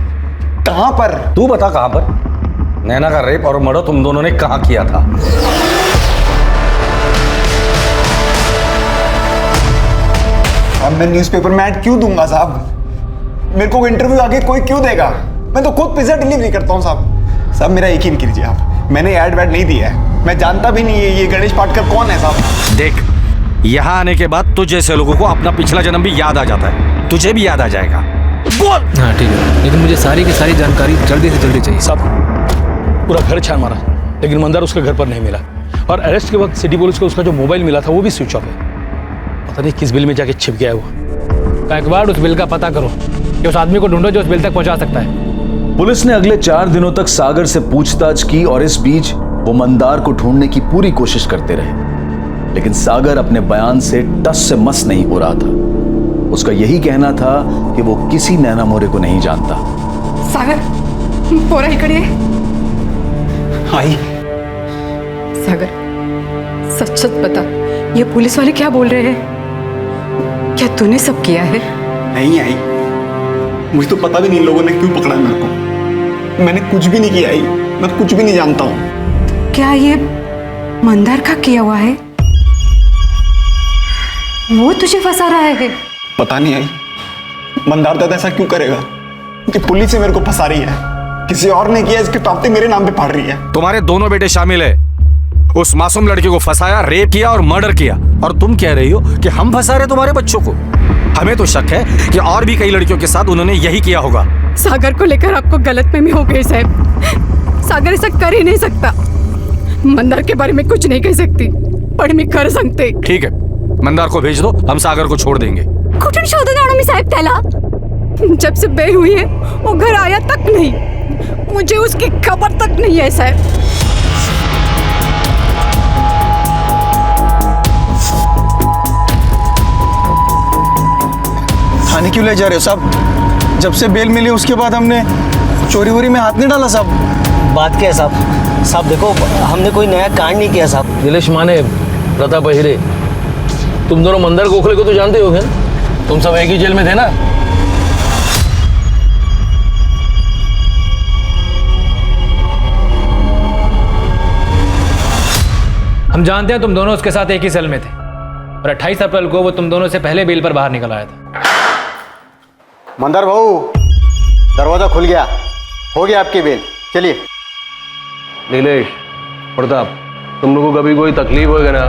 कहाँ पर? तू बता कहाँ पर? नैना का रेप और मर्डर तुम दोनों ने कहाँ किया था? अब मैं न्यूज़पेपर में ऐड क्यों दूंगा साहब? मेरे को इंटरव्यू आगे कोई क्यों देगा? मैं तो खुद पिज्जा डिलीवरी करता हूँ साहब। साहब मेरा यकीन कीजिए आप, मैंने ऐड वैड नहीं दिया है। मैं जानता भी नहीं है ये गणेश पाटकर कौन है साहब। देख, यहाँ आने के बाद तुझ जैसे लोगों को अपना पिछला जन्म भी याद आ जाता है। तुझे भी याद आ जाएगा। बोल। हाँ ठीक है, लेकिन मुझे सारी की सारी जानकारी जल्दी से जल्दी चाहिए। सब पूरा घर छान मारा, लेकिन मंदार उसके घर पर नहीं मिला। और अरेस्ट के वक्त सिटी पुलिस को उसका जो मोबाइल मिला था वो भी स्विच ऑफ है। पता नहीं किस बिल में जाके छिप गया है वो। एक बार उस बिल का पता करो कि उस आदमी को ढूंढो जो उस बिल तक पहुंचा सकता है। पुलिस ने अगले 4 दिनों तक सागर से पूछताछ की और इस बीच वो मंदार को ढूंढने की पूरी कोशिश करते रहे, लेकिन सागर अपने बयान से टस से मस नहीं हो रहा था। उसका यही कहना था कि वो किसी नैना मोरे को नहीं जानता। सागर पोरा इकडे ये। आई सागर सच सच बता, ये पुलिस वाले क्या बोल रहे हैं? क्या तूने सब किया है? नहीं आई, मुझे तो पता भी नहीं इन लोगों ने क्यों पकड़ा मेरे को। मैंने कुछ भी नहीं किया आई, मैं कुछ भी नहीं जानता हूँ। क्या ये मंदार का किया हुआ है? वो तुझे फंसा रहा है? पता नहीं आई, मंदार दादा ऐसा क्यों करेगा कि पुलिस से मेरे को फंसा रही है? किसी और ने किया, इसके टापते मेरे नाम पे फाड़ रही है। तुम्हारे दोनों बेटे शामिल है। उस मासूम लड़की को फंसाया, रेप किया और मर्डर किया। और तुम कह रही हो कि हम फंसा रहे तुम्हारे बच्चों को? हमें तो शक है कि और भी कई लड़कियों के साथ उन्होंने यही किया होगा। सागर को लेकर आपको गलतफहमी हो गई साहब। सागर ऐसा कर ही नहीं सकता। मंदार के बारे में कुछ नहीं कह सकती, पर मैं कर सकते। ठीक है, मंदार को भेज दो, हम सागर को छोड़ देंगे। कुठून शोधून मी साहब त्याला? जब से बेल हुई है वो घर आया तक नहीं, मुझे उसकी खबर तक नहीं है साहब। थाने क्यों ले जा रहे हो साहब? जब से बेल मिली उसके बाद हमने चोरी वोरी में हाथ नहीं डाला साहब। बात क्या है साहब? साहब देखो, हमने कोई नया कांड नहीं किया साहब। दिलेश माने, प्रताप अहिरे, तुम दोनों मंदार गोखले को तो जानते हो क्या? तुम सब एक ही जेल में थे ना? हम जानते हैं तुम दोनों उसके साथ एक ही सेल में थे और 28 अप्रैल को वो तुम दोनों से पहले बेल पर बाहर निकल आया था। मंदार भाऊ, दरवाजा खुल गया, हो गया आपकी बेल, चलिए। नीलेश, प्रताप, तुम लोगों को कभी कोई तकलीफ होगा ना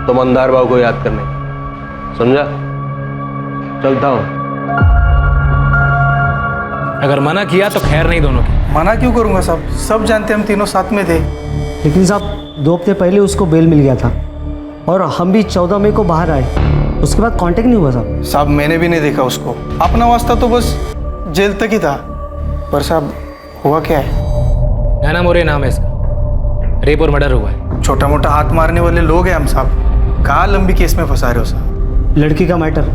तो मंदार भाव को याद करने, समझा? चलता हूं। अगर मना किया तो खैर नहीं दोनों की। मना क्यों करूंगा साहब? सब जानते हम तीनों साथ में थे। लेकिन साहब 2 हफ्ते पहले उसको बेल मिल गया था और हम भी 14 मई को बाहर आए। उसके बाद कांटेक्ट नहीं हुआ साहब? साहब मैंने भी नहीं देखा उसको, अपना वास्ता तो बस जेल तक ही था। पर साहब हुआ क्या है? नैना मोरे नाम है इसका, रेप और मर्डर हुआ है। छोटा मोटा हाथ मारने वाले लोग हैं हम साहब, कहाँ लंबी केस में फंसा रहे हो साहब? लड़की का मैटर,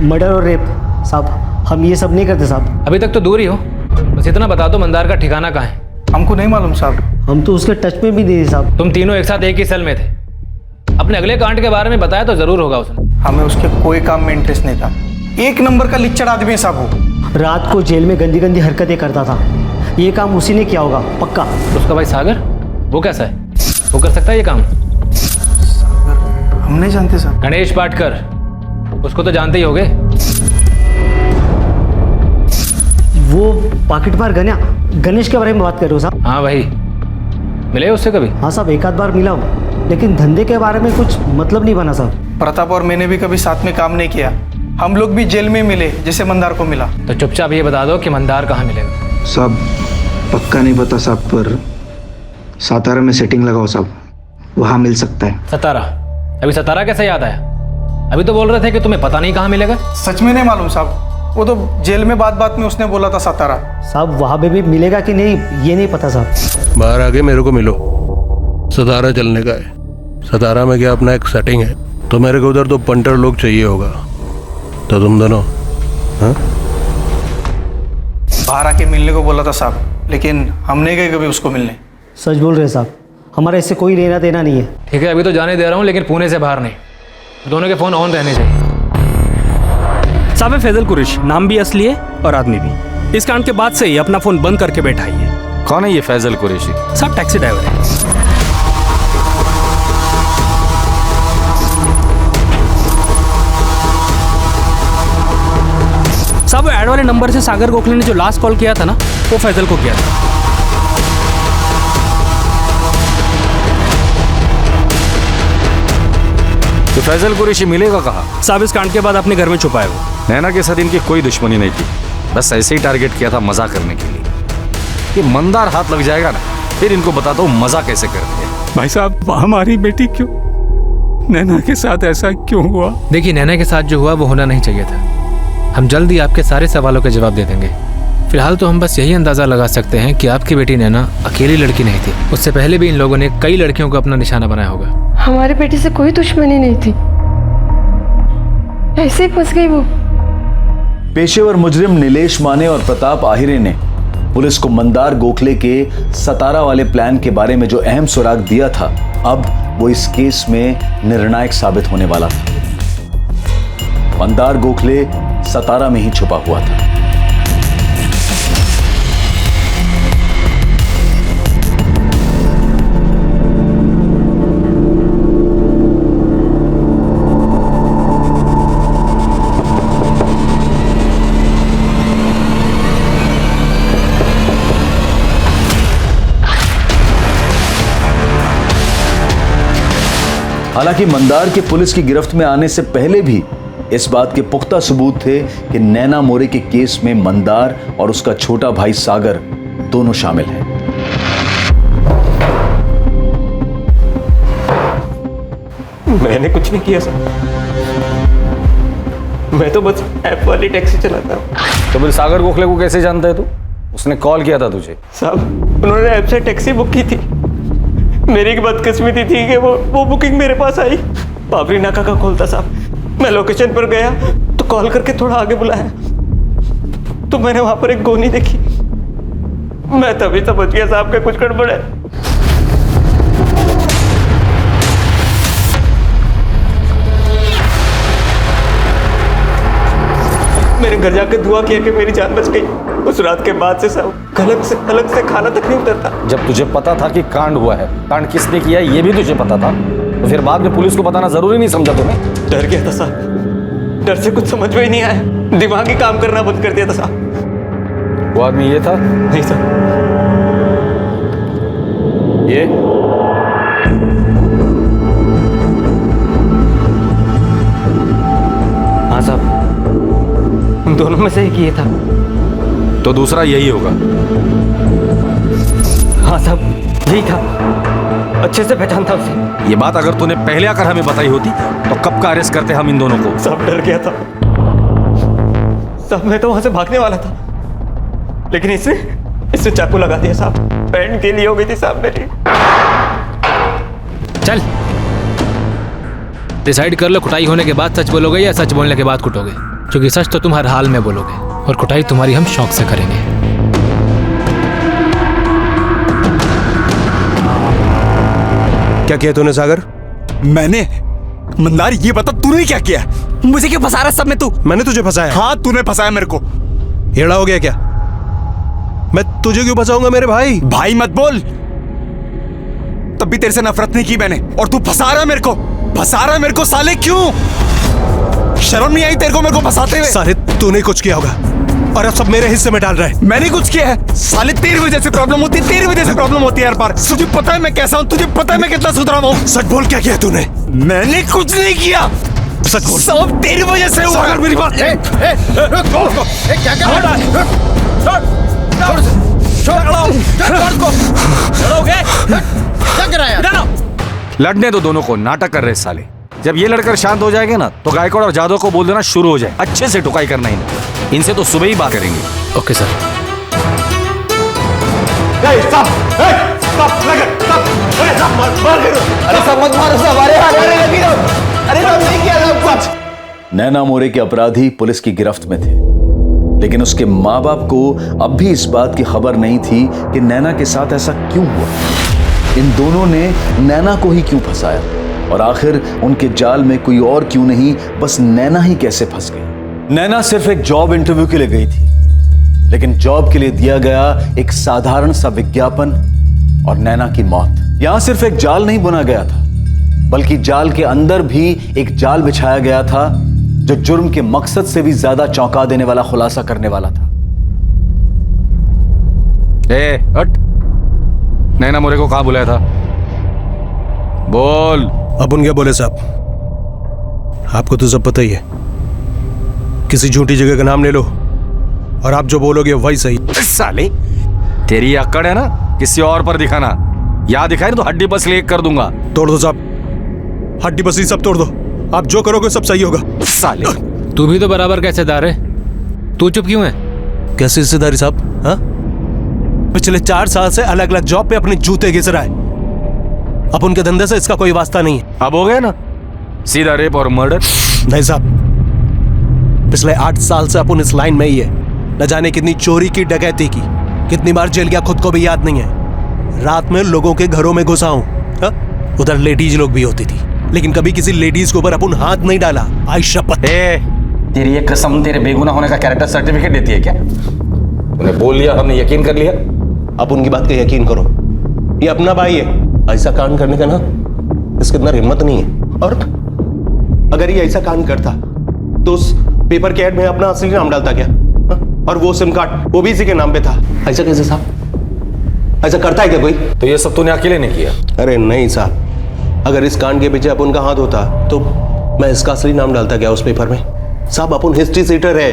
मर्डर और रेप साहब, हम ये सब नहीं करते साहब। अभी तक तो दूर ही हो, बस इतना बता दो मंदार का ठिकाना कहाँ है? हमको नहीं मालूम साहब। हम तो उसके टच में भी नहीं थे साहब। तुम तीनों एक साथ एक ही सेल में थे, अपने अगले कांड के बारे में बताया तो जरूर होगा उसने। हमें उसके कोई काम में इंटरेस्ट नहीं था, एक नंबर का लिच्चड़ आदमी है साहब वो। रात को जेल में गंदी गंदी हरकतें करता था, ये काम उसी ने किया होगा पक्का। उसका भाई सागर, वो कैसा है? वो कर सकता है ये काम? हम नहीं जानते साहब। गणेश पाटकर, उसको तो जानते ही होगे। वो पॉकेट मार गणेश के बारे में बात कर रहे हो साहब? हाँ भाई, मिले उससे कभी? हाँ साहब, एक आध बार मिला हूँ, लेकिन धंधे के बारे में कुछ मतलब नहीं बना साहब। प्रताप और मैंने भी कभी साथ में काम नहीं किया, हम लोग भी जेल में मिले जैसे मंदार को मिला। तो चुपचाप ये बता दो कि मंदार कहाँ मिलेगा। साहब पक्का नहीं पता साहब, पर सातारा में सेटिंग लगाओ साहब, वहाँ मिल सकता है। सतारा? अभी सतारा कैसे याद आया? अभी तो बोल रहे थे कि तुम्हें पता नहीं कहाँ मिलेगा। सच में नहीं मालूम साहब, वो तो जेल में बात बात में उसने बोला था सतारा। साहब वहाँ पे भी मिलेगा कि नहीं ये नहीं पता साहब। बाहर आके मेरे को मिलो, सतारा चलने का है। सतारा में क्या अपना एक सेटिंग है, तो मेरे को उधर तो पंटर लोग चाहिए होगा, तो तुम दोनों हाँ? बाहर आके मिलने को बोला था साहब, लेकिन हम नहीं गए कभी उसको मिलने। सच बोल रहे साहब, हमारा इससे कोई लेना देना नहीं है। ठीक है, अभी तो जाने दे रहा हूँ, लेकिन पुणे से बाहर नहीं। दोनों के फ़ोन ऑन रहने चाहिए। साहब है फैजल कुरैशी, नाम भी असली है और आदमी भी। इस कांड के बाद से ही अपना फ़ोन बंद करके बैठा ही है। कौन है ये फैजल कुरैशी? साहब टैक्सी ड्राइवर है। साहब वो ऐड वाले नंबर से सागर गोखले ने जो लास्ट कॉल किया था ना, वो फैजल को किया था। तो फैजल कुरैशी मिलेगा कहाँ? साहब इस कांड के बाद अपने घर में छुपा है वो। नैना के साथ इनकी कोई दुश्मनी नहीं थी, बस ऐसे ही टारगेट किया था मजा करने के लिए। ये मंदार हाथ लग जाएगा ना, फिर इनको बताता हूँ मजा कैसे करते हैं। भाई साहब हमारी बेटी क्यों, नैना के साथ ऐसा क्यों हुआ? देखिए, नैना के साथ जो हुआ वो होना नहीं चाहिए था। हम जल्द ही आपके सारे सवालों के जवाब दे देंगे। फिलहाल तो हम बस यही अंदाजा लगा सकते हैं कि आपकी बेटी नैना अकेली लड़की नहीं थी, उससे पहले भी इन लोगों ने कई लड़कियों को अपना निशाना बनाया होगा। हमारी बेटी से कोई दुश्मनी नहीं थी, ऐसे ही फंस गई वो। पेशेवर मुजरिम नीलेश माने और प्रताप आहिरे ने पुलिस को मंदार गोखले के सतारा वाले प्लान के बारे में जो अहम सुराग दिया था, अब वो इस केस में निर्णायक साबित होने वाला था। मंदार गोखले सतारा में ही छुपा हुआ था। हालांकि मंदार के पुलिस की गिरफ्त में आने से पहले भी इस बात के पुख्ता सबूत थे कि नैना मोरे के केस में मंदार और उसका छोटा भाई सागर दोनों शामिल हैं। मैंने कुछ नहीं किया सर, मैं तो बस ऐप वाली टैक्सी चलाता हूँ। तो फिर सागर गोखले को कैसे जानता है तू? उसने कॉल किया था तुझे? साहब उन्होंने ऐप से टैक्सी बुक की थी, मेरी एक बदकिस्मती थी कि वो बुकिंग मेरे पास आई। बाबरी नाका का कॉल था साहब, मैं लोकेशन पर गया तो कॉल करके थोड़ा आगे बुलाया, तो मैंने वहां पर एक गोनी देखी। मैं तभी समझ गया साहब का कुछ गड़बड़ है। मेरे घर जाकर दुआ किया कि मेरी जान बच गई। उस रात के बाद से साहब अलग से खाना तक नहीं उतरता। जब तुझे पता था कि कांड हुआ है, कांड किसने किया ये भी तुझे पता था, तो फिर बाद में पुलिस को बताना जरूरी नहीं समझा तुम्हें? डर गया था साहब, डर से कुछ समझ में ही नहीं आया, दिमाग ही काम करना बंद कर दिया था साहब। वो आदमी ये था? नहीं सर। ये हाँ साहब, उन दोनों में से एक ये था। तो दूसरा यही होगा? हाँ साहब यही था। अच्छे से पहचानता उसे। ये बात अगर तूने पहले आकर हमें बताई होती तो कब का अरेस्ट करते हम इन दोनों को। सब डर गया था साहब, मैं तो वहां से भागने वाला था, लेकिन इससे चाकू लगा दिया साहब। पैंट के लिए हो गई थी साहब मेरी। चल डिसाइड कर लो, कुटाई होने के बाद सच बोलोगे या सच बोलने के बाद कुटोगे, क्योंकि सच तो तुम हर हाल में बोलोगे और कुटाई तुम्हारी हम शौक से करेंगे। क्या किया तूने सागर? मैंने? मंदार ये बता तूने क्या किया? मुझे क्यों फंसा रहा सब में तू? मैंने तुझे फंसाया? हाँ तूने फंसाया मेरे को। हेड़ा हो गया क्या? मैं तुझे क्यों फंसाऊंगा मेरे भाई? भाई मत बोल। तब भी तेरे से नफरत नहीं की मैंने, और तू फंसा रहा मेरे को, फंसा रहा मेरे को साले। क्यों? शर्म नहीं आई तेरे को मेरे को फंसाते हुए? साले तूने कुछ किया होगा और अब सब मेरे हिस्से में डाल रहा है। मैंने कुछ किया है? साले तेरी वजह से प्रॉब्लम होती है, तेरी वजह से प्रॉब्लम होती है हर बार। तुझे पता है मैं कैसा हूँ, तुझे पता है मैं कितना सुधरा हूँ। सच बोल, क्या किया तूने? मैंने कुछ नहीं किया, सच बोल। सब तेरी वजह से हुआ। सागर मेरी बात क्या कराया? लड़ने दो दोनों को, नाटक कर रहे साले। जब ये लड़कर शांत हो जाएंगे ना तो गायकवाड़ और जादव को बोल देना शुरू हो जाए, अच्छे से टुकाई करना इनसे तो सुबह ही बात करेंगे। Okay sir. नैना मोरे के अपराधी पुलिस की गिरफ्त में थे, लेकिन उसके माँ बाप को अब भी इस बात की खबर नहीं थी कि नैना के साथ ऐसा क्यों हुआ। इन दोनों ने नैना को ही क्यों फंसाया, और आखिर उनके जाल में कोई और क्यों नहीं, बस नैना ही कैसे फंस गई। नैना सिर्फ एक जॉब इंटरव्यू के लिए गई थी, लेकिन जॉब के लिए दिया गया एक साधारण सा विज्ञापन और नैना की मौत। यहां सिर्फ एक जाल नहीं बुना गया था, बल्कि जाल के अंदर भी एक जाल बिछाया गया था जो जुर्म के मकसद से भी ज्यादा चौंका देने वाला खुलासा करने वाला था। हट, नैना मोरे को कहां बुलाया था? बोल। अपन क्या बोले साहब, आपको तो सब पता ही है। किसी झूठी जगह का नाम ले लो और आप जो बोलोगे वही सही। साले तेरी अक्कड़ है ना, किसी और पर दिखाना। याद दिखाए ना तो हड्डी पसली एक कर दूंगा। तोड़ दो साहब, हड्डी पसली सब तोड़ दो। आप जो करोगे सब सही होगा। साले तू भी तो बराबर का हिस्सेदार है, तू चुप क्यों है? कैसे हिस्सेदारी साहब? हाँ, पिछले 4 साल से अलग अलग जॉब पे अपने जूते घिस रहा है। अब उनके धंधे से इसका कोई वास्ता नहीं है। अब हो गया ना सीधा रेप और मर्डर। नहीं साहब, पिछले 8 साल से अपन इस लाइन में ही है। न जाने कितनी चोरी की, डकैती की, कितनी बार जेल गया खुद को भी याद नहीं है। रात में लोगों के घरों में घुसा हूं। उधर लेडीज लोग भी होती थी, लेकिन कभी किसी लेडीज के ऊपर अपन हाथ नहीं डाला। आई शपथ। तेरी ये कसम तेरे बेगुनाह होने का कैरेक्टर सर्टिफिकेट देती है क्या? उन्हें बोल लिया, हमने यकीन कर लिया। अब उनकी बात का यकीन करो, ये अपना भाई है। ऐसा कांड करने का ना इसके अंदर हिम्मत नहीं है। और अगर ये ऐसा कांड करता तो उस पेपर के ऐड में अपना असली नाम डालता क्या? और वो सिम कार्ड वो भी इसी के नाम पे था। ऐसा कैसे साहब? ऐसा करता है क्या कोई? तो ये सब तूने अकेले नहीं किया? अरे नहीं साहब, अगर इस कांड के पीछे अपन का हाथ होता तो मैं इसका असली नाम डालता क्या उस पेपर में? साहब अपन हिस्ट्री सीटर है,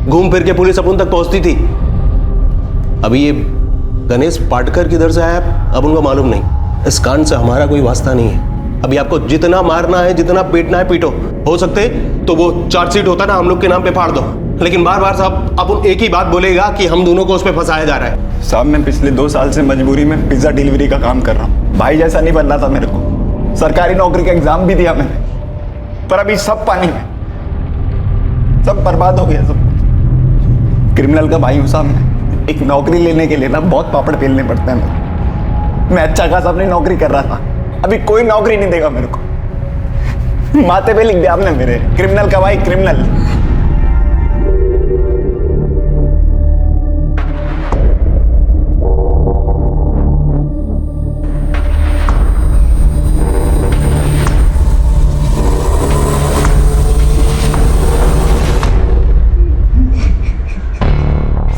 घूम फिर के पुलिस अपन तक पहुंचती थी। अभी ये गणेश पाटकर किधर से आया अब उनको मालूम नहीं। इस कांड से हमारा कोई वास्ता नहीं है। अभी आपको जितना मारना है, जितना पीटना है पीटो। हो सकते तो वो चार्जशीट होता ना हम लोग के नाम पे फाड़ दो, लेकिन बार बार साहब अपन एक ही बात बोलेगा कि हम दोनों को उस पे फंसाया जा रहा है। साहब मैं पिछले 2 साल से मजबूरी में पिज्जा डिलीवरी का काम कर रहा हूँ। भाई जैसा नहीं बनना था मेरे को। सरकारी नौकरी का एग्जाम भी दिया मैंने, पर अभी सब पानी में, सब बर्बाद हो गया। सब क्रिमिनल का भाई हूँ साहब मैं। एक नौकरी लेने के लिए ना बहुत पापड़ पेलने पड़ते हैं। मैं अच्छा खासा अपनी नौकरी कर रहा था, अभी कोई नौकरी नहीं देगा मेरे को। माथे पे लिख दिया आपने मेरे, क्रिमिनल का भाई क्रिमिनल।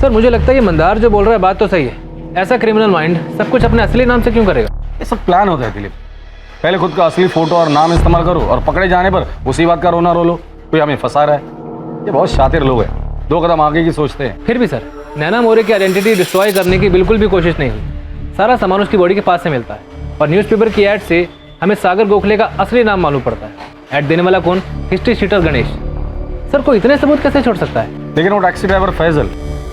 सर मुझे लगता है ये मंदार जो बोल रहा है बात तो सही है। ऐसा क्रिमिनल माइंड सब कुछ अपने असली नाम से क्यों करेगा? ये सब प्लान होता है दिलीप। पहले खुद का असली फोटो और नाम इस्तेमाल करो और पकड़े जाने पर उसी बात का रोना रो लो कोई हमें फंसा रहा है। ये बहुत शातिर लोग हैं, 2 कदम आगे की सोचते हैं। फिर भी सर नैना मोरे की आइडेंटिटी डिस्ट्रॉय करने की बिल्कुल भी कोशिश नहीं हुई। सारा सामान उसकी बॉडी के पास से मिलता है। और न्यूज़पेपर की ऐड से हमें सागर गोखले का असली नाम मालूम पड़ता है। ऐड देने वाला कौन? History sheeter Ganesh. सर कोई इतने सबूत कैसे छोड़ सकता है? लेकिन वो टैक्सी ड्राइवर फैजल,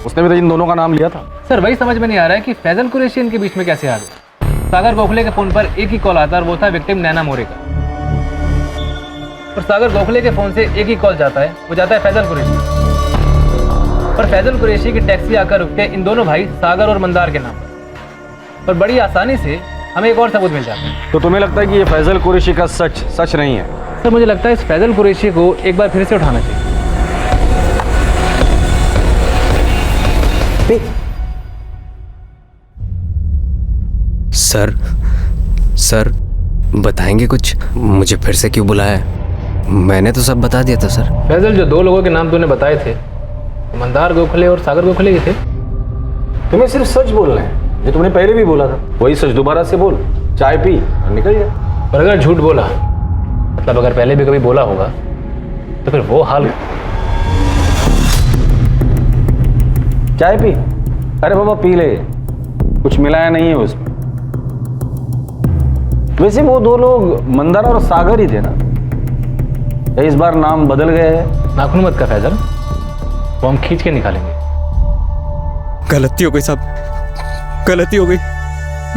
उसने भी तो इन दोनों का नाम लिया था। सर वही समझ में नहीं आ रहा है कि फैजल कुरैशी इनके बीच में कैसे आ गए। सागर गोखले के फोन पर एक ही कॉल आता है और वो था विक्टिम नैना मोरे का। और सागर गोखले के फोन से एक ही कॉल जाता है, वो जाता है फैजल कुरैशी। और फैजल कुरैशी की टैक्सी आकर रुकते इन दोनों भाई सागर और मंदार के नाम पर। और बड़ी आसानी से हमें एक और सबूत मिल जाता है। तो तुम्हें लगता है कि ये फैजल कुरैशी का सच नहीं है? सर मुझे लगता है इस फैजल कुरैशी को एक बार फिर से उठाना चाहिए। सर बताएंगे कुछ? मुझे फिर से क्यों बुलाया है? मैंने तो सब बता दिया था सर। फैजल जो दो लोगों के नाम तूने बताए थे, मंदार गोखले और सागर गोखले ही थे। तुम्हें सिर्फ सच बोलना है, जो तुमने पहले भी बोला था वही सच दोबारा से बोल, चाय पी और निकल जा। और अगर झूठ बोला, मतलब अगर पहले भी कभी बोला होगा, तो फिर वो हाल। चाय पी। अरे बाबा पी ले, कुछ मिलाया नहीं है उसमें। वैसे वो दो लोग मंदार और सागर ही थे ना? या इस बार नाम बदल गए हैं? नाखून मत का फैजल, वो हम खींच के निकालेंगे। गलती हो गई साहब, गलती हो गई,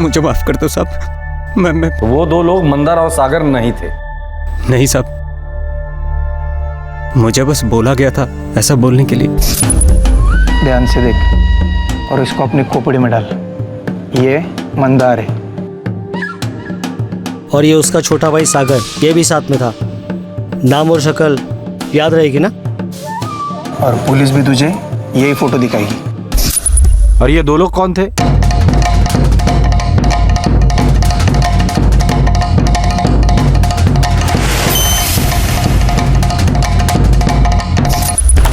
मुझे माफ कर दो साहब। मैं तो वो दो लोग मंदार और सागर नहीं थे? नहीं साहब, मुझे बस बोला गया था ऐसा बोलने के लिए। ध्यान से देख और इसको अपनी खोपड़ी में डाल। ये मंदार है और ये उसका छोटा भाई सागर, ये भी साथ में था। नाम और शक्ल याद रहेगी ना? और पुलिस भी तुझे यही फोटो दिखाएगी। और ये दो लोग कौन थे?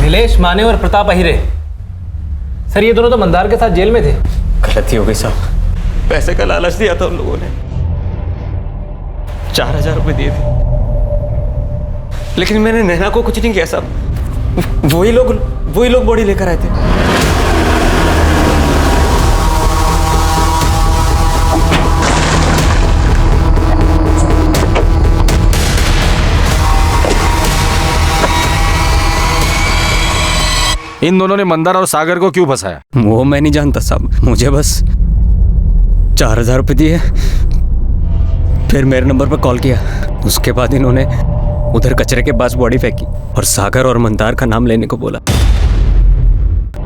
नीलेश माने और प्रताप अहिरे। सर ये दोनों तो मंदार के साथ जेल में थे। गलती हो गई साहब, पैसे का लालच दिया था उन लोगों ने, 4000 रुपये दिए थे, लेकिन मैंने नैना को कुछ नहीं किया साहब। वही लोग बॉडी लेकर आए थे। इन दोनों ने मंदार और सागर को क्यों फंसाया? वो मैं नहीं जानता साहब, मुझे बस 4000 रुपये दिए, फिर मेरे नंबर पर कॉल किया। उसके बाद इन्होंने उधर कचरे के पास बॉडी फेंकी और सागर और मंदार का नाम लेने को बोला।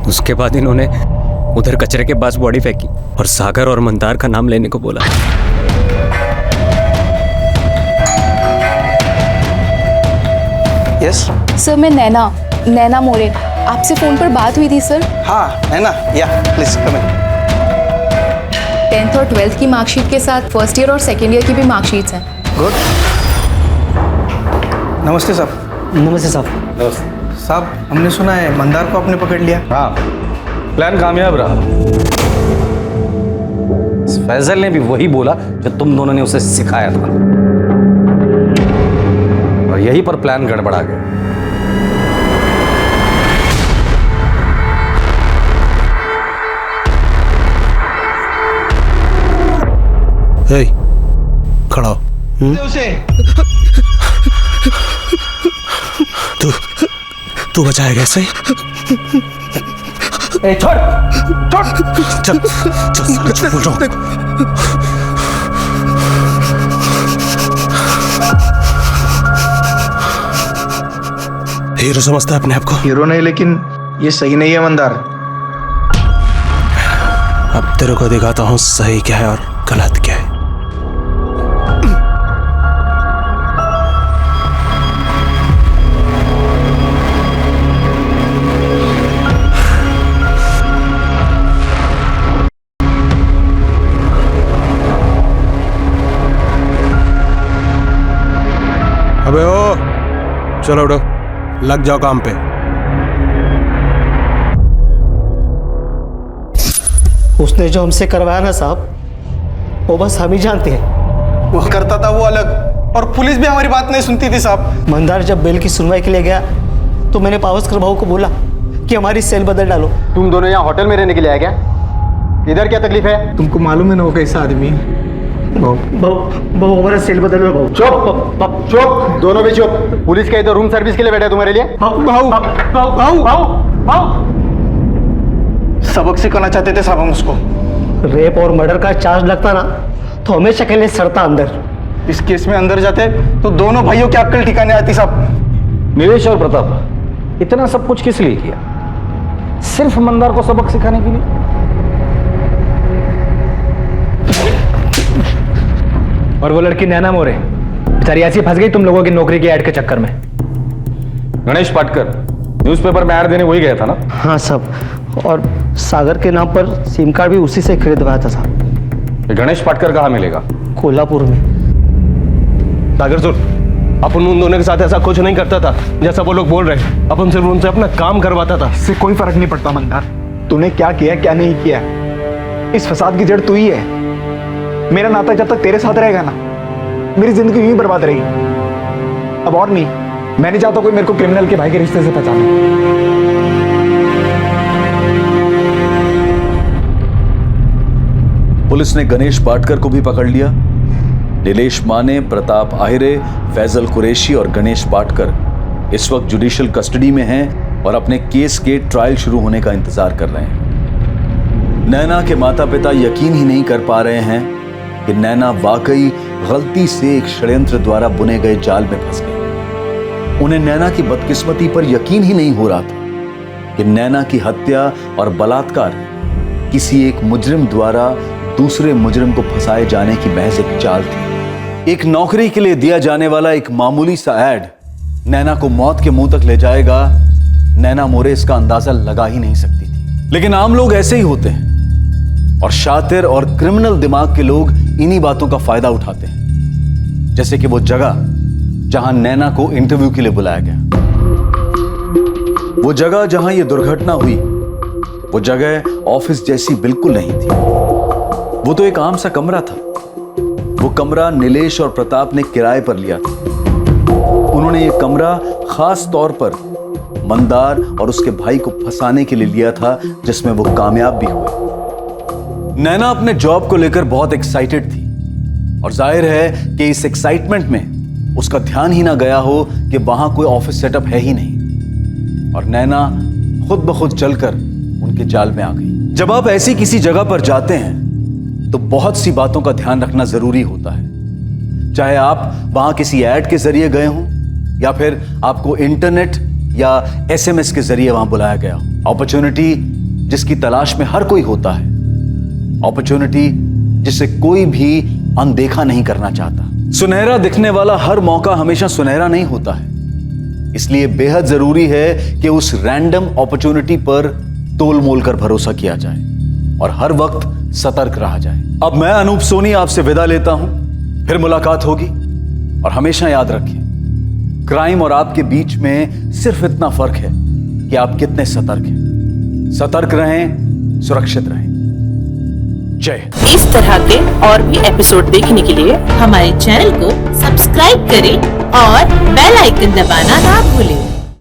उसके बाद इन्होंने उधर कचरे के पास बॉडी फेंकी और सागर और मंदार का नाम लेने को बोला। यस सर मैं नैना मोरे, आपसे फ़ोन पर बात हुई थी सर। हाँ नैना, या प्लीज कम इन। 10th और 12th की मार्कशीट के साथ फर्स्ट ईयर और सेकेंड ईयर की भी मार्कशीट्स हैं। गुड। नमस्ते साहब। नमस्ते साहब। नमस्ते साहब, हमने सुना है मंदार को आपने पकड़ लिया। हाँ, प्लान कामयाब रहा। फैजल ने भी वही बोला जो तुम दोनों ने उसे सिखाया था, और यहीं पर प्लान गड़बड़ा गया। हे, खड़ा हो। तू बचाएगा ऐसे ही? छोड़ चल साला चुप हो जाओ। हीरो समझता है अपने आप को? हीरो नहीं, लेकिन ये सही नहीं है मंदार। अब तेरे को दिखाता हूँ सही क्या है और गलत क्या है। अबे ओ, चलो उठो, लग जाओ काम पे। उसने जो हमसे करवाया ना साहब, वो बस हम ही जानते हैं। वो करता था वो अलग, और पुलिस भी हमारी बात नहीं सुनती थी साहब। मंदार जब बेल की सुनवाई के लिए गया तो मैंने पावस्कर भाऊ को बोला कि हमारी सेल बदल डालो। तुम दोनों यहाँ होटल में रहने के लिए आए क्या? इधर क्या तकलीफ है? तुमको मालूम है ना वो कैसा आदमी है? बहु हमारा सेल बदल में बहु। चुप चुप, दोनों भी चुप। पुलिस के इधर रूम सर्विस के लिए बैठे तुम्हारे लिए। सबक सिखाना चाहते थे साहब हम उसको। रेप और मर्डर का चार्ज लगता ना तो हमेशा के लिए सड़ता अंदर। इस केस में अंदर जाते तो दोनों भाइयों की अक्ल ठिकाने आती साहब। निलेश और प्रताप, इतना सब कुछ किस लिए किया? सिर्फ मंदार को सबक सिखाने के लिए? और वो लड़की नैना मोरे बेचारी ऐसी फंस गई तुम लोगों की नौकरी की ऐड के चक्कर में। गणेश पाटकर न्यूज़पेपर में ऐड देने वही गया था ना? हाँ साहब, और सागर के नाम पर सिम कार्ड भी उसी से खरीदवाया था साहब। गणेश पाटकर कहाँ मिलेगा? कोल्हापुर में। सागर सुन, अपन उन दोनों के साथ ऐसा कुछ नहीं करता था जैसा वो लोग बोल रहे। अपन सिर्फ उनसे अपना काम करवाता था। इससे कोई फर्क नहीं पड़ता मंदार, तूने क्या किया क्या नहीं किया, इस फसाद की जड़ तू ही है। मेरा नाता जब तक तेरे साथ रहेगा ना, मेरी जिंदगी यूं ही बर्बाद रहेगी। अब और नहीं, मैं नहीं चाहता कोई मेरे को क्रिमिनल के भाई के रिश्ते से पहचाने। पुलिस ने गणेश पाटकर को भी पकड़ लिया। नीलेश माने, प्रताप आहिरे, फैजल कुरैशी और गणेश पाटकर इस वक्त जुडिशियल कस्टडी में हैं और अपने केस के ट्रायल शुरू होने का इंतजार कर रहे हैं। नैना के माता पिता यकीन ही नहीं कर पा रहे हैं कि नैना वाकई गलती से एक षड्यंत्र द्वारा बुने गए जाल में फंस गई। उन्हें नैना की बदकिस्मती पर यकीन ही नहीं हो रहा था कि नैना की हत्या और बलात्कार किसी एक मुजरिम द्वारा दूसरे मुजरिम को फंसाए जाने की महज एक चाल थी। एक नौकरी के लिए दिया जाने वाला एक मामूली सा ऐड नैना को मौत के मुंह तक ले जाएगा, नैना मोरे इसका अंदाजा लगा ही नहीं सकती थी। लेकिन आम लोग ऐसे ही होते हैं और शातिर और क्रिमिनल दिमाग के लोग इन्हीं बातों का फायदा उठाते हैं। जैसे कि वो जगह जहां नैना को इंटरव्यू के लिए बुलाया गया, वो जगह जहां यह दुर्घटना हुई, वो जगह ऑफिस जैसी बिल्कुल नहीं थी। वो तो एक आम सा कमरा था। वो कमरा नीलेश और प्रताप ने किराए पर लिया था। उन्होंने ये कमरा खास तौर पर मंदार और उसके भाई को फंसाने के लिए लिया था, जिसमें वो कामयाब भी हुए। नैना अपने जॉब को लेकर बहुत एक्साइटेड थी और जाहिर है कि इस एक्साइटमेंट में उसका ध्यान ही ना गया हो कि वहां कोई ऑफिस सेटअप है ही नहीं और नैना खुद ब खुद चलकर उनके जाल में आ गई। जब आप ऐसी किसी जगह पर जाते हैं तो बहुत सी बातों का ध्यान रखना जरूरी होता है। चाहे आप वहां किसी ऐड के जरिए गए हों या फिर आपको इंटरनेट या एसएमएस के जरिए वहां बुलाया गया हो। अपॉर्चुनिटी जिसकी तलाश में हर कोई होता है, अपॉर्चुनिटी जिसे कोई भी अनदेखा नहीं करना चाहता। सुनहरा दिखने वाला हर मौका हमेशा सुनहरा नहीं होता है, इसलिए बेहद जरूरी है कि उस रैंडम अपॉर्चुनिटी पर तोल मोल कर भरोसा किया जाए और हर वक्त सतर्क रहा जाए। अब मैं अनूप सोनी आपसे विदा लेता हूं, फिर मुलाकात होगी और हमेशा याद रखें, क्राइम और आपके बीच में सिर्फ इतना फर्क है कि आप कितने सतर्क हैं। सतर्क रहें, सुरक्षित रहें। जय। इस तरह के और भी एपिसोड देखने के लिए हमारे चैनल को सब्सक्राइब करें और बेल आइकन दबाना ना भूलें।